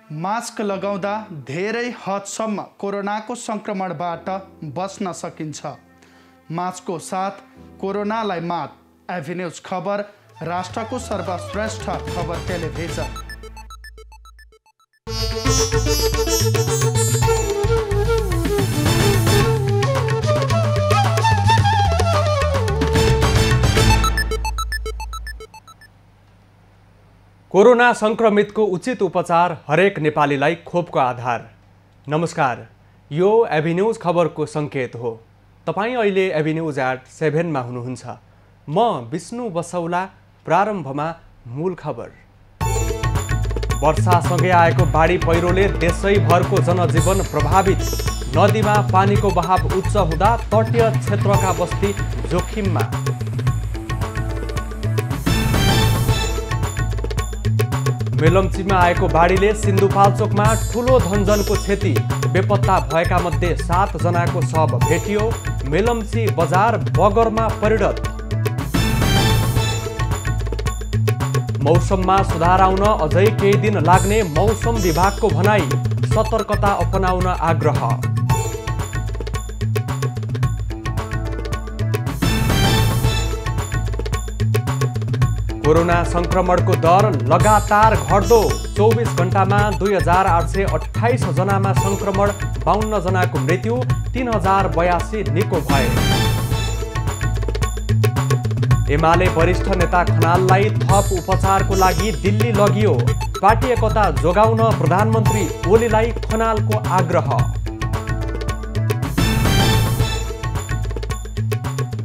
Mask लगाउँदा धेरै हदसम्म कोरोनाको संक्रमणबाट बच्न सकिन्छ। मास्कको साथ कोरोनालाई मात। एभिन्यूज खबर, राष्ट्रको सर्वश्रेष्ठ खबर टेलिभिजन। कोरोना संक्रमितको उचित उपचार हरेक नेपालीलाई खोपको आधार। नमस्कार, यो एभिन्यूज खबरको सङ्केत हो। तपाईँ अहिले एभिन्यूज @7 मा हुनुहुन्छ। म विष्णु बसौला। प्रारम्भमा मूल खबर। वर्षासँगै आएको बाढी पहिरोले देशैभरको जनजीवन प्रभावित। नदीमा पानीको बहाव उच्च हुँदा तटीय क्षेत्रका बस्ती जोखिममा। मेलम्चीमा आएको बाढीले सिन्धुपाल्चोकमा ठुलो धनजनको क्षति। बेपत्ता भएका मध्ये 7 जनाको शव भेटियो। मेलम्ची बजार बगरमा परिणत। मौसममा सुधार आउन अझै केही दिन लाग्ने मौसम विभागको भनाई। सतर्कता अपनाउन आग्रह। कोरोना संक्रमणको दर लगातार घट्दो। 24 घण्टामा 2828 जनामा संक्रमण, 52 जनाको मृत्यु, 3082 निको भए। एमाले वरिष्ठ नेता खनाललाई थप उपचारको लागि दिल्ली लगियो। पार्टी एकता जोगाउन प्रधानमन्त्री ओलीलाई खनालको आग्रह।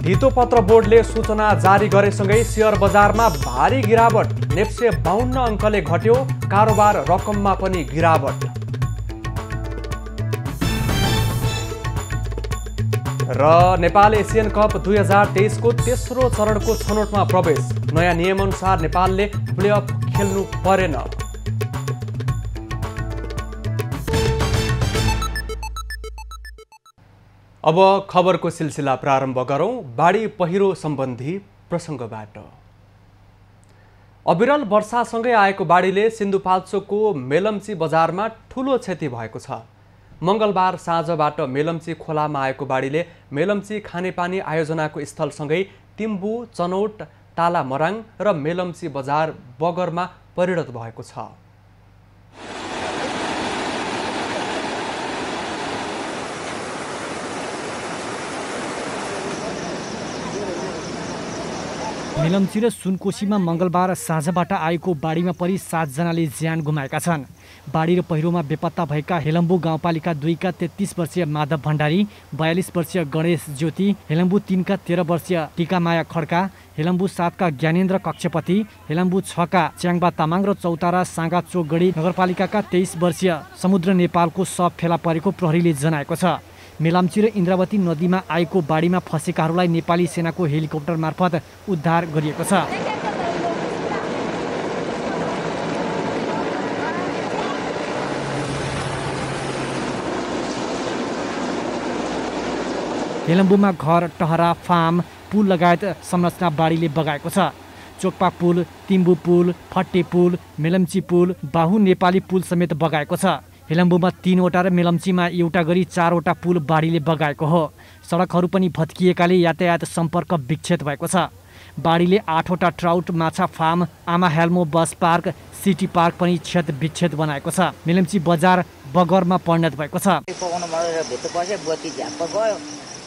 धितोपत्र बोर्डले सूचना जारी गरेसँगै शेयर बजारमा भारी गिरावट। नेप्से 52 अङ्कले घट्यो। कारोबार रकममा पनि गिरावट। र नेपाल एसियन कप 2023 को तेस्रो चरणको छनौटमा प्रवेश। नयाँ नियमअनुसार नेपालले प्लेअफ खेल्नु परेन। अब खबरको सिलसिला प्रारम्भ गरौँ बाढी पहिरो सम्बन्धी प्रसङ्गबाट। अविरल वर्षासँगै आएको बाढीले सिन्धुपाल्चोकको मेलम्ची बजारमा ठुलो क्षति भएको छ। मङ्गलबार साँझबाट मेलम्ची खोलामा आएको बाढीले मेलम्ची खानेपानी आयोजनाको स्थलसँगै तिम्बु, चनौट, तालामराङ र मेलम्ची बजार बगरमा परिणत भएको छ। मेलम्ची र सुनकोशीमा मङ्गलबार साँझबाट आएको बाढीमा परि 7 जनाले ज्यान गुमाएका छन्। बाढी र पहिरोमा बेपत्ता भएका हेलम्बु गाउँपालिका 2 का 33 वर्षीय माधव भण्डारी, 42 वर्षीय गणेश ज्योति, हेलम्बु 3 का 13 वर्षीय टिकामाया खड्का, हेलम्बु 7 का ज्ञानेन्द्र कक्षपति, हेलम्बु 6 का च्याङबा तामाङ र चौतारा साँगा चोकगढी नगरपालिकाका 23 वर्षीय समुद्र नेपालको शव फेला परेको प्रहरीले जनाएको छ। मेलम्ची र इन्द्रावती नदीमा आएको बाढीमा फँसेकाहरूलाई नेपाली सेनाको हेलिकप्टर मार्फत उद्धार गरिएको छ। हेलम्बुमा घर, टहरा, फार्म, पुल लगायत संरचना बाढीले बगाएको छ। चोकपा पुल, तिम्बु पुल, फट्टे पुल, मेलम्ची पुल, बाहु नेपाली पुल समेत बगाएको छ। हेलम्बुमा 3 वटा र मेलम्चीमा एउटा गरी 4 वटा पुल बाढीले बगाएको हो। सडकहरू पनि भत्किएकाले यातायात सम्पर्क विच्छेद भएको छ। बाढीले 8 वटा ट्राउट माछा फार्म, आमा Hyolmo bus park, city park पनि क्षत विच्छेद बनाएको छ। मेलम्ची बजार बगरमा परिणत भएको छ।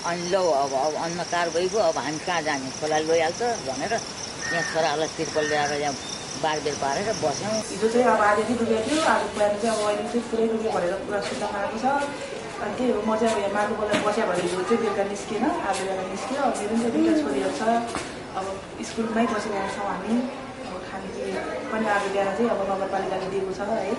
अब अन्नकार भइगयो। अब हामी कहाँ जाने? खोला लैहाल्छ भनेर यहाँ छोराहरूलाई तिर्पल ल्याएर यहाँ बारबेर पारेर बस्यौँ। हिजो चाहिँ अब आधी डुबेको थियो, आधी पुरानो चाहिँ अब अहिले चाहिँ पुरै डुब्यो भनेर पुरा सुत्तामा आएको छ। अनि त्यही हो, म चाहिँ अब यहाँ माटो बोलाएर बस्या भने हिजो चाहिँ बेलुका निस्किएन, आज बेला निस्क्यो। अब मेरो चाहिँ 2टा छोरीहरू छ। अब स्कुलमै बसिरहेको छौँ हामी। अब खाने पनि आज बिहान चाहिँ अब नगरपालिकाले दिएको छ है।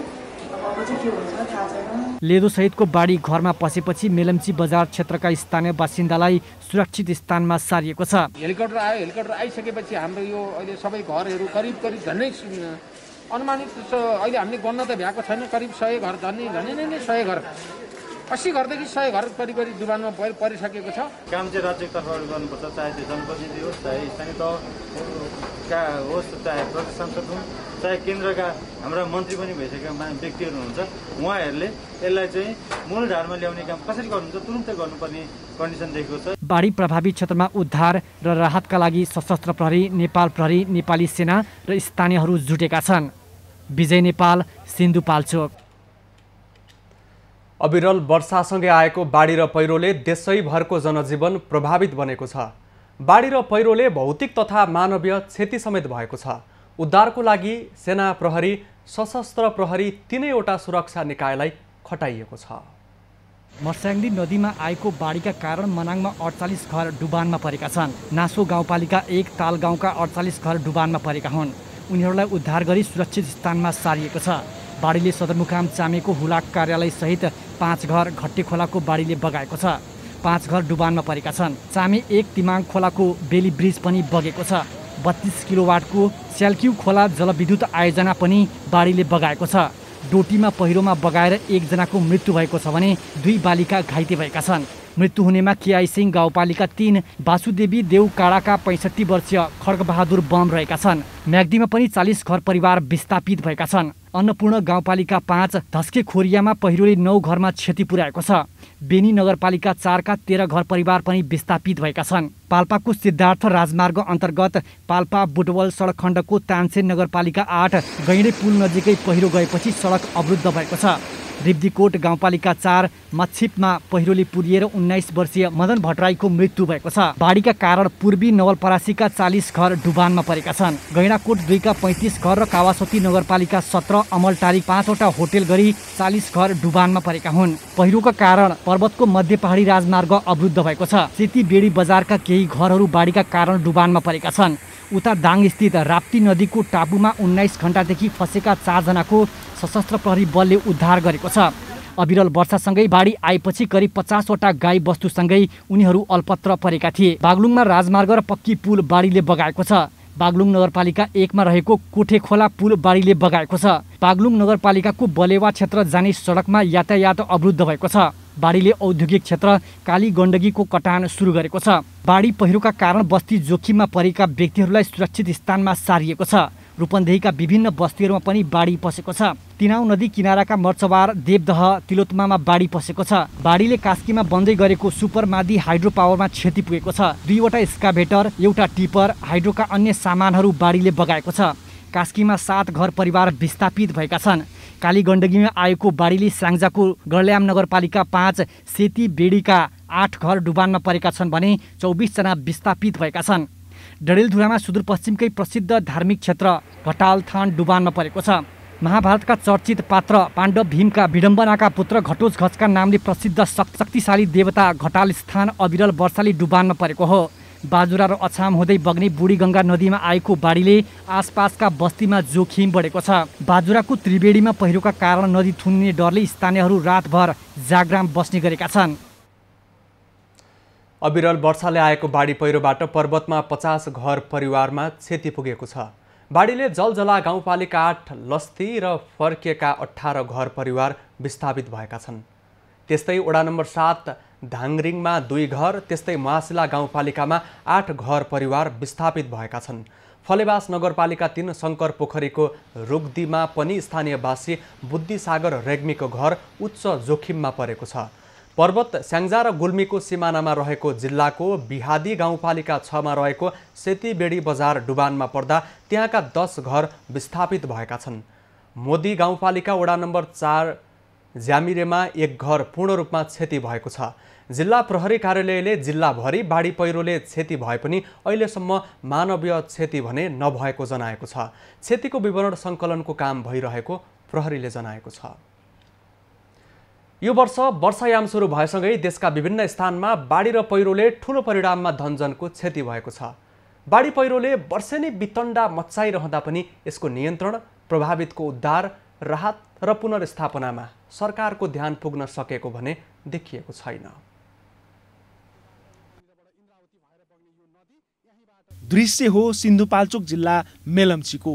अब चाहिँ के हुन्छ थाहा छैन। लेदोसहितको बाढी घरमा पसेपछि मेलम्ची बजार क्षेत्रका स्थानीय बासिन्दालाई सुरक्षित स्थानमा सारिएको छ। हेलिकप्टर आयो। हेलिकप्टर आइसकेपछि हाम्रो यो अहिले सबै घरहरू करिब झन्डै अनुमानित अहिले हामीले गन्न त भ्याएको छैन। करिब 100 घर, झन्डै नै 100 घर 80 घरदेखि 100 घर करिब डुबानमा परिसकेको छ। काम चाहिँ राज्यको तर्फबाट गर्नुपर्छ, चाहे त्यो जनप्रतिनिधि होस्, चाहे स्थानीय तहका होस्, चाहे प्रदेश सांसद हुन्, चाहे केन्द्रका हाम्रा मन्त्री पनि भइसकेका व्यक्तिहरू हुनुहुन्छ। उहाँहरूले यसलाई चाहिँ मूलधारमा ल्याउने काम कसरी गर्नुहुन्छ तुरुन्तै गर्नुपर्ने कन्डिसन देखेको छ। बाढी प्रभावित क्षेत्रमा उद्धार र राहतका लागि सशस्त्र प्रहरी, नेपाल प्रहरी, नेपाली सेना र स्थानीयहरू जुटेका छन्। विजय नेपाल, सिन्धुपाल्चोक। अविरल वर्षासँगै आएको बाढी र पहिरोले देशैभरको जनजीवन प्रभावित बनेको छ। बाढी र पहिरोले भौतिक तथा मानवीय क्षति समेत भएको छ। उद्धारको लागि सेना, प्रहरी, सशस्त्र प्रहरी तीनैवटा सुरक्षा निकायलाई खटाइएको छ। मर्स्याङ्दी नदीमा आएको बाढीका कारण मनाङमा 48 घर डुबानमा परेका छन्। नासो गाउँपालिका 1 ताल गाउँका 48 घर डुबानमा परेका हुन्। उनीहरूलाई उद्धार गरी सुरक्षित स्थानमा सारिएको छ। बाढीले सदरमुकाम चामेको हुलाक कार्यालय सहित 5 घर, घट्टे खोलाको बाढीले बगाएको छ। 5 घर डुबानमा परेका छन्। चामे 1 तिमाङ खोलाको बेली ब्रिज पनि बगेको छ। 32 किलोवाटको स्याल्क्यू खोला जलविद्युत आयोजना पनि बाढीले बगाएको छ। डोटीमा पहिरोमा बगाएर 1 जनाको मृत्यु भएको छ भने 2 बालिका घाइते भएका छन्। मृत्यु हुनेमा केआई सिंह गाउँपालिका 3 वासुदेवी देवकाडाका 65 वर्षीय खड्गबहादुर बम रहेका छन्। म्याग्दीमा पनि 40 घर परिवार विस्थापित भएका छन्। अन्नपूर्ण गाउँपालिका 5 धस्के खोरियामा पहिरोले 9 घरमा क्षति पुर्याएको छ। बेनी नगरपालिका 4 का 13 घर परिवार पनि विस्थापित भएका छन्। पाल्पाको सिद्धार्थ राजमार्ग अन्तर्गत पाल्पा बुटवल सडक खण्डको तानसेन नगरपालिका 8 गैँडे पुल नजिकै पहिरो गएपछि सडक अवरुद्ध भएको छ। रिब्दीकोट गाउँपालिका 4 मच्छिपमा पहिरोले पुरिएर 19 वर्षीय मदन भट्टराईको मृत्यु भएको छ। बाढीका कारण पूर्वी नवलपरासीका 40 घर डुबानमा परेका छन्। गैँडाकोट 2 का 35 घर र कावासती नगरपालिका 17 अमलटारी 5 वटा होटेल गरी 40 घर डुबानमा परेका हुन्। पहिरोका कारण पर्वतको मध्य पहाडी राजमार्ग अवरुद्ध भएको छ। सेती बेडी बजारका केही घरहरू बाढीका कारण डुबानमा परेका छन्। उता दाङ स्थित राप्ती नदीको टापुमा 19 घण्टादेखि फँसेका 4 जनाको सशस्त्र प्रहरी बलले उद्धार गरेको छ। अविरल वर्षासँगै बाढी आएपछि करिब 50 वटा गाई बस्तुसँगै उनीहरू अल्पत्र परेका थिए। बागलुङमा राजमार्ग र पक्की पुल बाढीले बगाएको छ। बागलुङ नगरपालिका 1 मा रहेको कोठे खोला पुल बाढीले बगाएको छ। बागलुङ नगरपालिकाको बलेवा क्षेत्र जाने सडकमा यातायात अवरुद्ध भएको छ। बाढीले औद्योगिक क्षेत्र काली गण्डकीको कटान सुरु गरेको छ। बाढी पहिरोका कारण बस्ती जोखिममा परेका व्यक्तिहरूलाई सुरक्षित स्थानमा सारिएको छ। रूपन्देहीका विभिन्न बस्तीहरूमा पनि बाढी पसेको छ। तिनाउ नदी किनाराका मर्चवार, देवदह, तिलोत्मामा बाढी पसेको छ। बाढीले कास्कीमा बन्दै गरेको सुपरमादी हाइड्रो पावरमा क्षति पुगेको छ। 2 वटा एक्सकाभेटर, 1 टिपर, हाइड्रोका अन्य सामानहरू बाढीले बगाएको छ। कास्कीमा 7 घर परिवार विस्थापित भएका छन्। काली गण्डकीमा आएको बाढीले स्याङ्जाको गरल्याम नगरपालिका 5 सेती बेडीका 8 घर डुबानमा परेका छन् भने 24 जना विस्थापित भएका छन्। डडेलधुरामा सुदूरपश्चिमकै प्रसिद्ध धार्मिक क्षेत्र घटाल थान डुबानमा परेको छ। महाभारतका चर्चित पात्र पाण्डव भीमका विडम्बनाका पुत्र घटोत्कचका नामले प्रसिद्ध शक्तिशाली देवता घटाल स्थान अविरल वर्षाले डुबानमा परेको हो। बाजुरा र अछाम हुँदै बग्ने बुढीगङ्गा नदीमा आएको बाढीले आसपासका बस्तीमा जोखिम बढेको छ। बाजुराको त्रिवेणीमा पहिरोका कारण नदी थुनिने डरले स्थानीयहरू रातभर जागराम बस्ने गरेका छन्। अविरल वर्षाले आएको बाढी पहिरोबाट पर्वतमा 50 घर परिवारमा क्षति पुगेको छ। बाढीले जलजला गाउँपालिका 8 लस्ती र फर्किएका 18 घर परिवार विस्थापित भएका छन्। त्यस्तै वडा नम्बर 7 धाङरिङमा 2 घर, त्यस्तै मासिला गाउँपालिकामा 8 घर परिवार विस्थापित भएका छन्। फलेवास नगरपालिका 3 शङ्कर पोखरीको रुग्दीमा पनि स्थानीयवासी बुद्धिसागर रेग्मीको घर उच्च जोखिममा परेको छ। पर्वत स्याङ्जा र गुल्मीको सिमानामा रहेको जिल्लाको बिहादी गाउँपालिका 6 मा रहेको सेतीबेडी बजार डुबानमा पर्दा त्यहाँका 10 घर विस्थापित भएका छन्। मोदी गाउँपालिका वडा नम्बर 4 ज्यामिरेमा 1 घर पूर्ण रूपमा क्षति भएको छ। जिल्ला प्रहरी कार्यालयले जिल्लाभरि बाढी पहिरोले क्षति भए पनि अहिलेसम्म मानवीय क्षति भने नभएको जनाएको छ। क्षतिको विवरण सङ्कलनको काम भइरहेको प्रहरीले जनाएको छ। यो वर्ष वर्षायाम सुरु भएसँगै देशका विभिन्न स्थानमा बाढी र पहिरोले ठूलो परिणाममा धनजनको क्षति भएको छ। बाढी पहिरोले वर्षेनी वितण्डा मच्चाइरहँदा पनि यसको नियन्त्रण, प्रभावितको उद्धार, राहत र पुनर्स्थापनामा सरकारको ध्यान पुग्न सकेको भने देखिएको छैन। दृश्य हो सिन्धुपाल्चोक जिल्ला मेलम्चीको।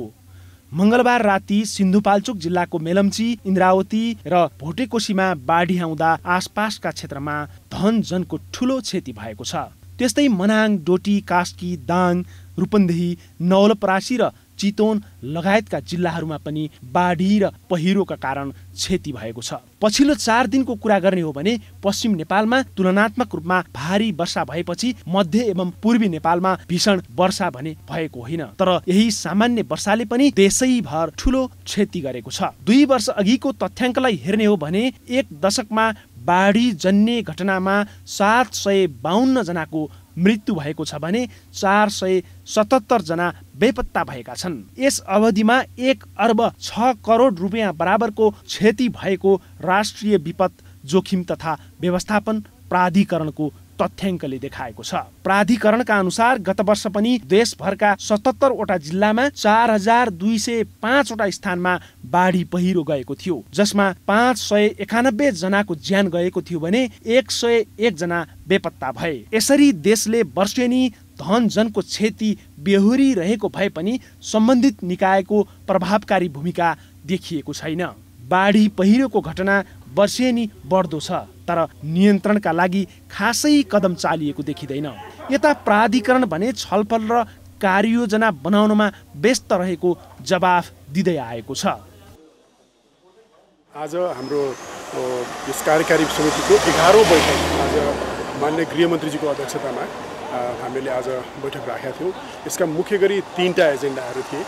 मंगलबार राति सिन्धुपाल्चोक जिल्लाको मेलम्ची, इन्द्रावती र भोटेकोशीमा बाढी आउँदा आसपासका क्षेत्रमा धनजनको ठूलो क्षति भएको छ। त्यस्तै मनाङ, डोटी, कास्की, दाङ, रूपन्देही, नवलपरासी र चितवन लगायतका जिल्लाहरूमा पनि बाढी र पहिरोका कारण क्षति भएको छ। पछिल्लो 4 दिनको कुरा गर्ने हो भने पश्चिम नेपालमा तुलनात्मक रूपमा भारी वर्षा भएपछि मध्य एवं पूर्वी नेपालमा भीषण वर्षा भने भएको होइन, तर यही सामान्य वर्षाले पनि देशैभर ठूलो क्षति गरेको छ। 2 वर्ष अघिको तथ्याङ्कलाई हेर्ने हो भने 1 दशकमा बाढी जन्य घटनामा 752 जनाको मृत्यु भएको छ भने 477 जना बेपत्ता भएका छन्। यस अवधिमा 1 अर्ब 6 करोड रुपियाँ बराबरको क्षति भएको राष्ट्रिय विपद जोखिम तथा व्यवस्थापन प्राधिकरणको तथ्याङ्कले देखाएको छ। प्राधिकरणका अनुसार गत वर्ष पनि देशभरका 77 वटा जिल्लामा 4205 वटा स्थानमा बाढी पहिरो गएको थियो, जसमा 591 जनाको ज्यान गएको थियो भने 101 जना बेपत्ता भए। यसरी देशले वर्षेनी धनजनको क्षति बेहोरी रहेको भए पनि सम्बन्धित निकायको प्रभावकारी भूमिका देखिएको छैन। बाढी पहिरोको घटना वर्षेनी बढ्दो छ, तर नियन्त्रणका लागि खासै कदम चालिएको देखिँदैन। यता प्राधिकरण भने छलफल र कार्ययोजना बनाउनमा व्यस्त रहेको जवाफ दिँदै आएको छ। आज हाम्रो यस कार्यकारी समितिको 11औं बैठक आज माननीय गृहमन्त्रीजीको अध्यक्षतामा हामीले आज बैठक राखेका थियौँ। यसका मुख्य गरी 3टा एजेन्डाहरू थिए।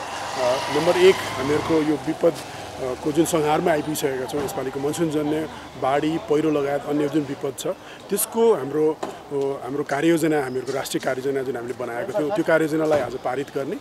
नम्बर 1 हामीहरूको यो विपद को जुन संहारमा आइपुगिसकेका छौँ, यसपालिको मनसुनजन्य बाढी पहिरो लगायत अन्य जुन विपद छ त्यसको हाम्रो कार्ययोजना, हामीहरूको राष्ट्रिय कार्ययोजना जुन हामीले बनाएको थियौँ त्यो कार्ययोजनालाई आज पारित गर्ने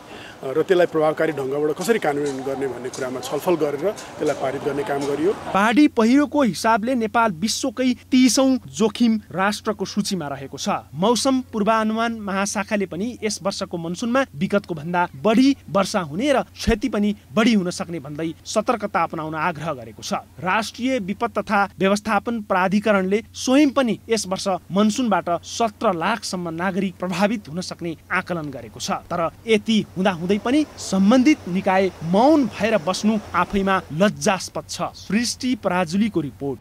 र त्यसलाई प्रभावकारी ढङ्गबाट कसरी कार्यान्वयन गर्ने भन्ने कुरामा छलफल गरेर त्यसलाई पारित गर्ने काम गरियो। बाढी पहिरोको हिसाबले नेपाल विश्वकै 30औं जोखिम राष्ट्रको सूचीमा रहेको छ। मौसम पूर्वानुमान महाशाखाले पनि यस वर्षको मनसुनमा विगतको भन्दा बढी वर्षा हुने र क्षति पनि बढी हुन सक्ने भन्दै सतर्कता अपनाउन आग्रह गरेको छ। राष्ट्रिय विपद तथा व्यवस्थापन प्राधिकरणले स्वयं पनि यस वर्ष मनसुनबाट 17 लाखसम्म नागरिक प्रभावित हुन सक्ने आकलन गरेको छ। तर यति हुँदाहुँदै पनि सम्बन्धित निकाय मौन भएर बस्नु आफैमा लज्जास्पद छ। सृष्टि पराजुलीको रिपोर्ट।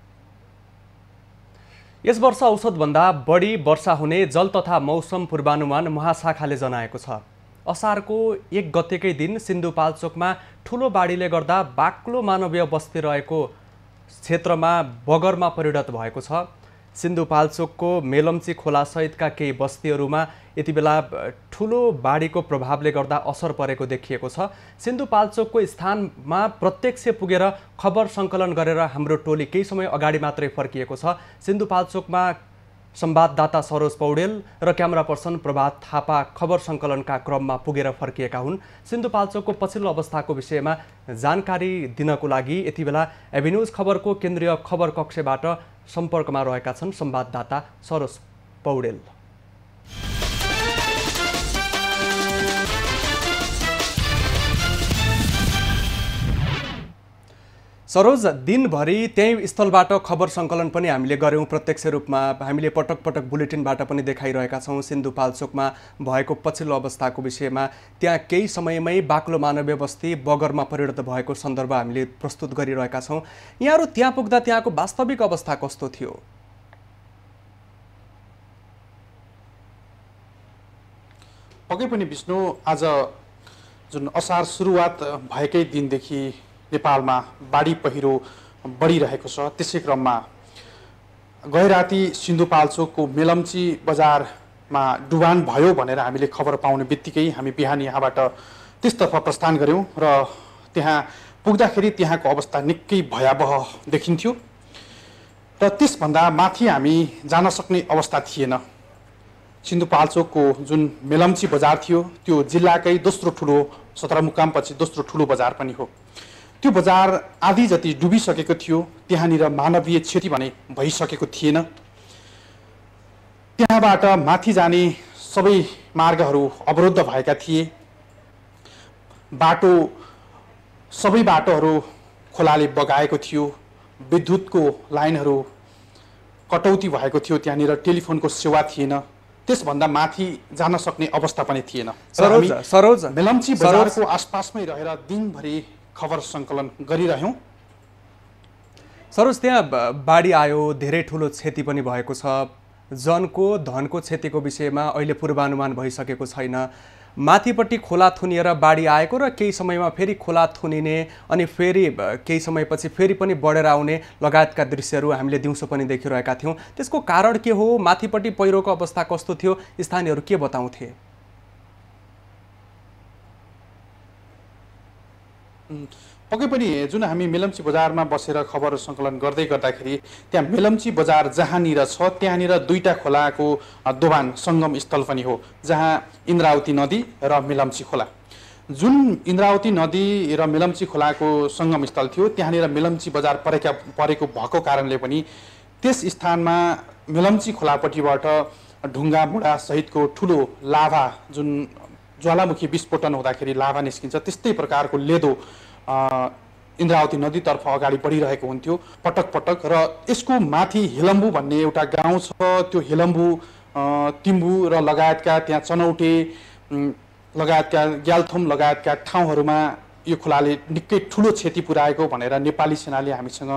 यस वर्ष औसतभन्दा बढी वर्षा हुने जल तथा मौसम पूर्वानुमान महाशाखाले जनाएको छ। असारको 1 गतेकै दिन सिन्धुपाल्चोकमा ठुलो बाढीले गर्दा बाक्लो मानवीय बस्ती रहेको क्षेत्रमा बगरमा परिणत भएको छ। सिन्धुपाल्चोकको मेलम्ची खोलासहितका केही बस्तीहरूमा यति बेला ठुलो बाढीको प्रभावले गर्दा असर परेको देखिएको छ। सिन्धुपाल्चोकको स्थानमा प्रत्यक्ष पुगेर खबर सङ्कलन गरेर हाम्रो टोली केही समय अगाडि मात्रै फर्किएको छ। सिन्धुपाल्चोकमा संवाददाता सरोज पौडेल र क्यामेरा पर्सन प्रभात थापा खबर सङ्कलनका क्रममा पुगेर फर्किएका हुन्। सिन्धुपाल्चोकको पछिल्लो अवस्थाको विषयमा जानकारी दिनको लागि यति बेला एभिन्यूज खबरको केन्द्रीय खबर कक्षबाट सम्पर्कमा रहेका छन् संवाददाता सरोज पौडेल। सरोज, दिनभरि त्यही स्थलबाट खबर सङ्कलन पनि हामीले गऱ्यौँ प्रत्यक्ष रूपमा। हामीले पटक पटक बुलेटिनबाट पनि देखाइरहेका छौँ सिन्धुपाल्चोकमा भएको पछिल्लो अवस्थाको विषयमा। त्यहाँ केही समयमै बाक्लो मानवीय बस्ती बगरमा परिणत भएको सन्दर्भ हामीले प्रस्तुत गरिरहेका छौँ। यहाँहरू त्यहाँ पुग्दा त्यहाँको वास्तविक अवस्था कस्तो थियो? पक्कै पनि विष्णु, आज जुन असार सुरुवात भएकै दिनदेखि नेपालमा बाढी पहिरो बढिरहेको छ। त्यसै क्रममा गैराती सिन्धुपाल्चोकको मेलम्ची बजारमा डुबान भयो भनेर हामीले खबर पाउने बित्तिकै हामी बिहान यहाँबाट त्यसतर्फ प्रस्थान गऱ्यौँ र त्यहाँ पुग्दाखेरि त्यहाँको अवस्था निकै भयावह देखिन्थ्यो र त्यसभन्दा माथि हामी जान सक्ने अवस्था थिएन। सिन्धुपाल्चोकको जुन मेलम्ची बजार थियो त्यो जिल्लाकै दोस्रो ठुलो सदरमुकामपछि दोस्रो ठुलो बजार पनि हो। त्यो बजार आधी जति डुबिसकेको थियो। त्यहाँनिर मानवीय क्षति भने भइसकेको थिएन। त्यहाँबाट माथि जाने सबै मार्गहरू अवरुद्ध भएका थिए। सबै बाटोहरू खोलाले बगाएको थियो। विद्युतको लाइनहरू कटौती भएको थियो। त्यहाँनिर टेलिफोनको सेवा थिएन। त्यसभन्दा माथि जान सक्ने अवस्था पनि थिएन। सरोज मेलम्ची बजारको आसपासमै रहेर दिनभरि खबर सङ्कलन गरिरह्यौँ। सरोज, त्यहाँ बाढी आयो, धेरै ठुलो क्षति पनि भएको छ। जनको धनको क्षतिको विषयमा अहिले पूर्वानुमान भइसकेको छैन। माथिपट्टि खोला थुनिएर बाढी आएको र केही समयमा फेरि खोला थुनिने अनि फेरि केही समयपछि फेरि पनि बढेर आउने लगायतका दृश्यहरू हामीले दिउँसो पनि देखिरहेका थियौँ। त्यसको कारण के हो? माथिपट्टि पहिरोको अवस्था कस्तो थियो? स्थानीयहरू के बताउँथे? पक्कै पनि जुन हामी मेलम्ची बजारमा बसेर खबर सङ्कलन गर्दै गर्दाखेरि त्यहाँ मेलम्ची बजार जहाँनिर छ त्यहाँनिर दुईटा खोलाको दोभान सङ्गम स्थल पनि हो, जहाँ इन्द्रावती नदी र मेलम्ची खोला। जुन इन्द्रावती नदी र मेलम्ची खोलाको सङ्गम स्थल थियो त्यहाँनिर मेलम्ची बजार परेको भएको कारणले पनि त्यस स्थानमा मेलम्ची खोलापट्टिबाट ढुङ्गा मुढा सहितको ठुलो लाभा, जुन ज्वालामुखी विस्फोटन हुँदाखेरि लाभा निस्किन्छ, त्यस्तै प्रकारको लेदो इन्द्रावती नदीतर्फ अगाडि बढिरहेको हुन्थ्यो पटक पटक। र यसको माथि हिलम्बु भन्ने एउटा गाउँ छ, त्यो हिलम्बु, तिम्बु र लगायतका त्यहाँ चनौटे लगायतका ग्याल्थोम लगायतका ठाउँहरूमा यो खोलाले निकै ठुलो क्षति पुर्याएको भनेर नेपाली सेनाले हामीसँग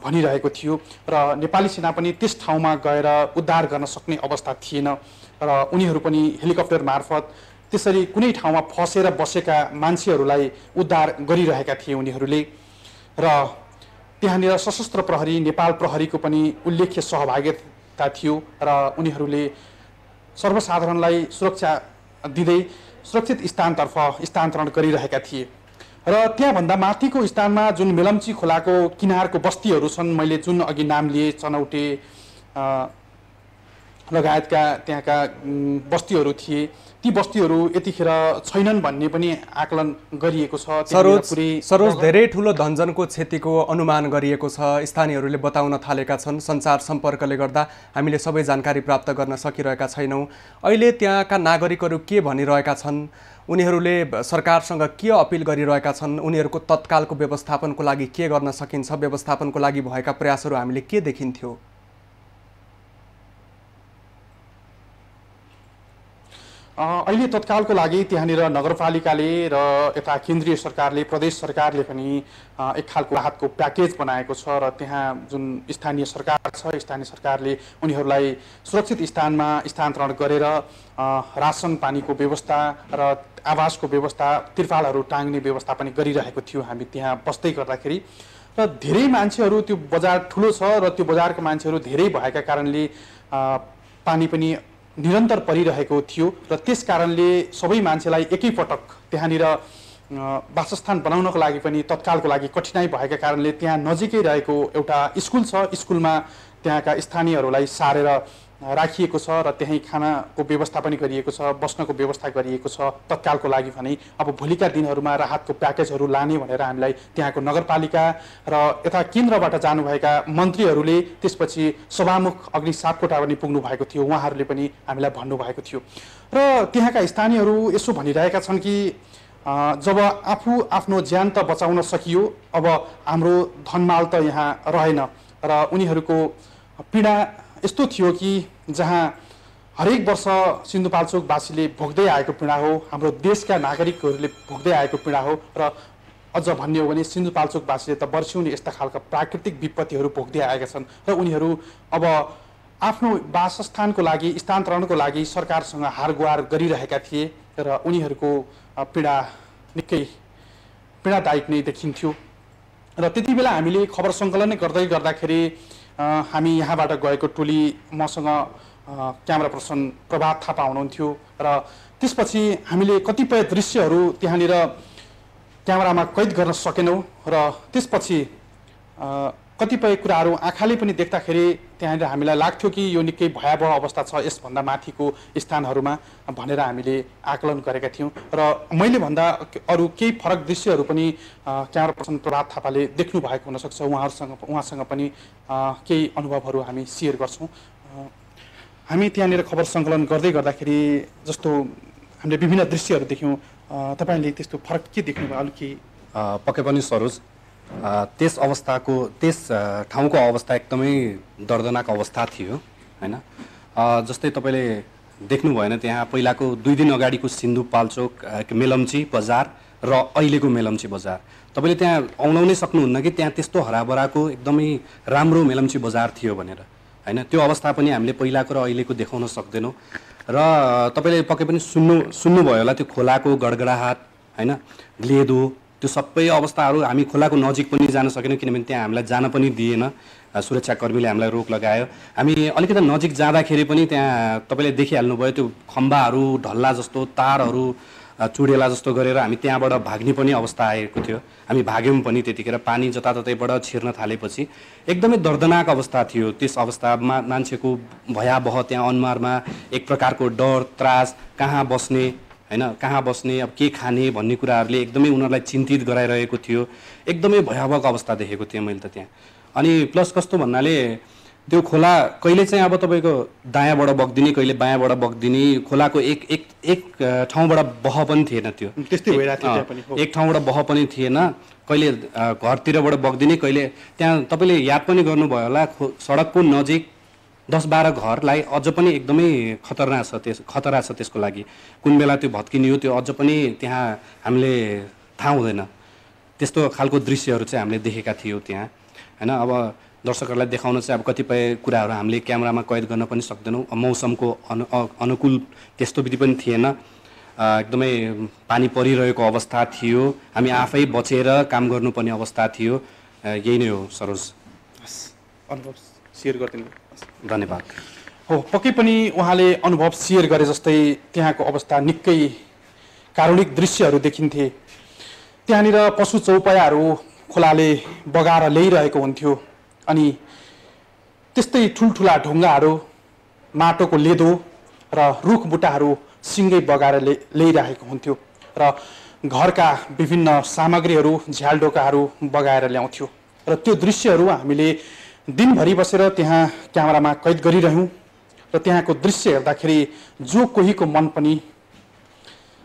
भनिरहेको थियो र नेपाली सेना पनि त्यस ठाउँमा गएर उद्धार गर्न सक्ने अवस्था थिएन र उनीहरू पनि हेलिकप्टर मार्फत त्यसरी कुनै ठाउँमा फसेर बसेका मान्छेहरूलाई उद्धार गरिरहेका थिए उनीहरूले। र त्यहाँनिर सशस्त्र प्रहरी, नेपाल प्रहरीको पनि उल्लेख्य सहभागिता थियो र उनीहरूले सर्वसाधारणलाई सुरक्षा दिँदै सुरक्षित स्थानतर्फ स्थानान्तरण गरिरहेका थिए। र त्यहाँभन्दा माथिको स्थानमा जुन मेलम्ची खोलाको किनारको बस्तीहरू छन्, मैले जुन अघि नाम लिए चनौटे लगायतका त्यहाँका बस्तीहरू थिए, ती बस्तीहरू यतिखेर छैनन् भन्ने पनि आकलन गरिएको छ। सरोज, धेरै ठुलो धनजनको क्षतिको अनुमान गरिएको छ, स्थानीयहरूले बताउन थालेका छन्। सञ्चार सम्पर्कले गर्दा हामीले सबै जानकारी प्राप्त गर्न सकिरहेका छैनौँ। अहिले त्यहाँका नागरिकहरू के भनिरहेका छन्? उनीहरूले सरकारसँग के अपिल गरिरहेका छन्? उनीहरूको तत्कालको व्यवस्थापनको लागि के गर्न सकिन्छ? व्यवस्थापनको लागि भएका प्रयासहरू हामीले के देखिन्थ्यो? अहिले तत्कालको लागि त्यहाँनिर नगरपालिकाले र यता केन्द्रीय सरकारले, प्रदेश सरकारले पनि एक खालको राहतको प्याकेज बनाएको छ र त्यहाँ जुन स्थानीय सरकार छ, स्थानीय सरकारले उनीहरूलाई सुरक्षित स्थानमा स्थानान्तरण गरेर रासन पानीको व्यवस्था र आवासको व्यवस्था, तिर्पालहरू टाङ्ने व्यवस्था पनि गरिरहेको थियो हामी त्यहाँ बस्दै गर्दाखेरि। र धेरै मान्छेहरू, त्यो बजार ठुलो छ र त्यो बजारको मान्छेहरू धेरै भएका कारणले पानी पनि निरन्तर परिरहेको थियो र त्यस कारणले सबै मान्छेलाई एकैपटक त्यहाँनिर वासस्थान बनाउनको लागि पनि तत्कालको लागि कठिनाइ भएका कारणले त्यहाँ नजिकै रहेको एउटा स्कुल छ, स्कुलमा त्यहाँका स्थानीयहरूलाई सारेर राखिएको छ र त्यहीँ खानाको व्यवस्था पनि गरिएको छ, बस्नको व्यवस्था गरिएको छ तत्कालको लागि भने। अब भोलिका दिनहरूमा राहतको प्याकेजहरू लाने भनेर हामीलाई त्यहाँको नगरपालिका र यता केन्द्रबाट जानुभएका मन्त्रीहरूले, त्यसपछि सभामुख अग्नि सापकोटा पनि पुग्नु भएको थियो, उहाँहरूले पनि हामीलाई भन्नुभएको थियो। र त्यहाँका स्थानीयहरू यसो भनिरहेका छन् कि जब आफू आफ्नो ज्यान त बचाउन सकियो, अब हाम्रो धनमाल त यहाँ रहेन र उनीहरूको पीडा यस्तो थियो कि जहाँ हरेक वर्ष सिन्धुपाल्चोकवासीले भोग्दै आएको पीडा हो, हाम्रो देशका नागरिकहरूले भोग्दै आएको पीडा हो र अझ भन्ने हो भने सिन्धुपाल्चोकवासीले त वर्षौनी यस्ता खालका प्राकृतिक विपत्तिहरू भोग्दै आएका छन् र उनीहरू अब आफ्नो वासस्थानको लागि, स्थानान्तरणको लागि सरकारसँग हारगुहार गरिरहेका थिए र उनीहरूको पीडा निकै पीडादायक नै देखिन्थ्यो। र त्यति बेला हामीले खबर सङ्कलन गर्दै गर्दाखेरि हामी यहाँबाट गएको टोली, मसँग क्यामेरा पर्सन प्रभात थापा हुनुहुन्थ्यो र त्यसपछि हामीले कतिपय दृश्यहरू त्यहाँनिर क्यामेरामा कैद गर्न सकेनौँ र त्यसपछि कतिपय कुराहरू आँखाले पनि देख्दाखेरि त्यहाँनिर हामीलाई लाग्थ्यो कि यो निकै भयावह अवस्था छ यसभन्दा माथिको स्थानहरूमा भनेर हामीले आकलन गरेका थियौँ। र मैले भन्दा अरू केही फरक दृश्यहरू पनि क्यामेरा पर्सन प्रभात थापाले देख्नु भएको हुनसक्छ, उहाँसँग पनि केही अनुभवहरू हामी सेयर गर्छौँ। हामी त्यहाँनिर खबर सङ्कलन गर्दै गर्दाखेरि जस्तो हामीले विभिन्न दृश्यहरू देख्यौँ, तपाईँले त्यस्तो फरक के देख्नुभयो? अलिक केही? पक्कै पनि सरोज, त्यस ठाउँको अवस्था एकदमै दर्दनाक अवस्था थियो हैन। जस्तै तपाईँले देख्नु भएन त्यहाँ पहिलाको 2 दिन अगाडिको सिन्धुपाल्चोक मेलम्ची बजार र अहिलेको मेलम्ची बजार तपाईँले त्यहाँ आउनै सक्नुहुन्न कि त्यहाँ त्यस्तो हराभराको एकदमै राम्रो मेलम्ची बजार थियो भनेर हैन। त्यो अवस्था पनि हामीले पहिलाको र अहिलेको देखाउन सक्दैनौँ। र तपाईँले पक्कै पनि सुन्नुभयो होला त्यो खोलाको गडगडाहाट हैन, लेदो, त्यो सबै अवस्थाहरू। हामी खोलाको नजिक पनि जान सकेनौँ किनभने त्यहाँ हामीलाई जान पनि दिएन, सुरक्षाकर्मीले हामीलाई रोक लगायो। हामी अलिकति नजिक जाँदाखेरि पनि त्यहाँ तपाईँले देखिहाल्नुभयो त्यो खम्बाहरू ढल्ला जस्तो, तारहरू चुडेला जस्तो गरेर हामी त्यहाँबाट भाग्ने पनि अवस्था आएको थियो। हामी भाग्यौँ पनि त्यतिखेर पानी जताततैबाट छिर्न थालेपछि एकदमै दर्दनाक अवस्था थियो। त्यस अवस्थामा मान्छेको भयावह त्यहाँ अनुहारमा एक प्रकारको डर, त्रास, कहाँ बस्ने हैन, कहाँ बस्ने, अब के खाने भन्ने कुराहरूले एकदमै उनीहरूलाई चिन्तित गराइरहेको थियो। एकदमै भयावह अवस्था देखेको थिएँ मैले त त्यहाँ। अनि प्लस कस्तो भन्नाले त्यो खोला कहिले चाहिँ अब तपाईँको दायाँबाट बग्दिने, कहिले बायाँबाट बग्दिने, खोलाको एक ठाउँबाट बह पनि थिएन। त्यो त्यस्तै भइरहेको थियो पनि। एक ठाउँबाट बह पनि थिएन, कहिले घरतिरबाट बग्दिने, कहिले त्यहाँ तपाईँले याद पनि गर्नुभयो होला सडकको नजिक 10-12 घरलाई अझ पनि एकदमै खतरा छ त्यसको लागि। कुन बेला त्यो भत्किने हो त्यो अझ पनि त्यहाँ हामीले थाहा हुँदैन। त्यस्तो खालको दृश्यहरू चाहिँ हामीले देखेका थियौँ त्यहाँ हैन। अब दर्शकहरूलाई देखाउन चाहिँ अब कतिपय कुराहरू हामीले क्यामेरामा कैद गर्न पनि सक्दैनौँ। मौसमको अनुकूल त्यस्तो विधि पनि थिएन, एकदमै पानी परिरहेको अवस्था थियो। हामी आफै बचेर काम गर्नुपर्ने अवस्था थियो। यही नै हो सरोज। अनुभव सेयर गरिदिनु धन्यवाद। हो, पक्कै पनि उहाँले अनुभव सेयर गरे जस्तै त्यहाँको अवस्था निकै कारुणिक दृश्यहरू देखिन्थे। त्यहाँनिर पशु चौपायाहरू खोलाले बगाएर ल्याइरहेको हुन्थ्यो। अनि त्यस्तै ठुल्ठुला ढुङ्गाहरू, माटोको लेदो र रुखबुट्टाहरू सिँगै बगाएर ल्याइरहेको हुन्थ्यो र घरका विभिन्न सामग्रीहरू, झ्यालडोकाहरू बगाएर ल्याउँथ्यो। र त्यो दृश्यहरू हामीले दिनभरि बसेर त्यहाँ क्यामेरामा कैद गरिरह्यौँ र त्यहाँको दृश्य हेर्दाखेरि जो कोहीको मन पनि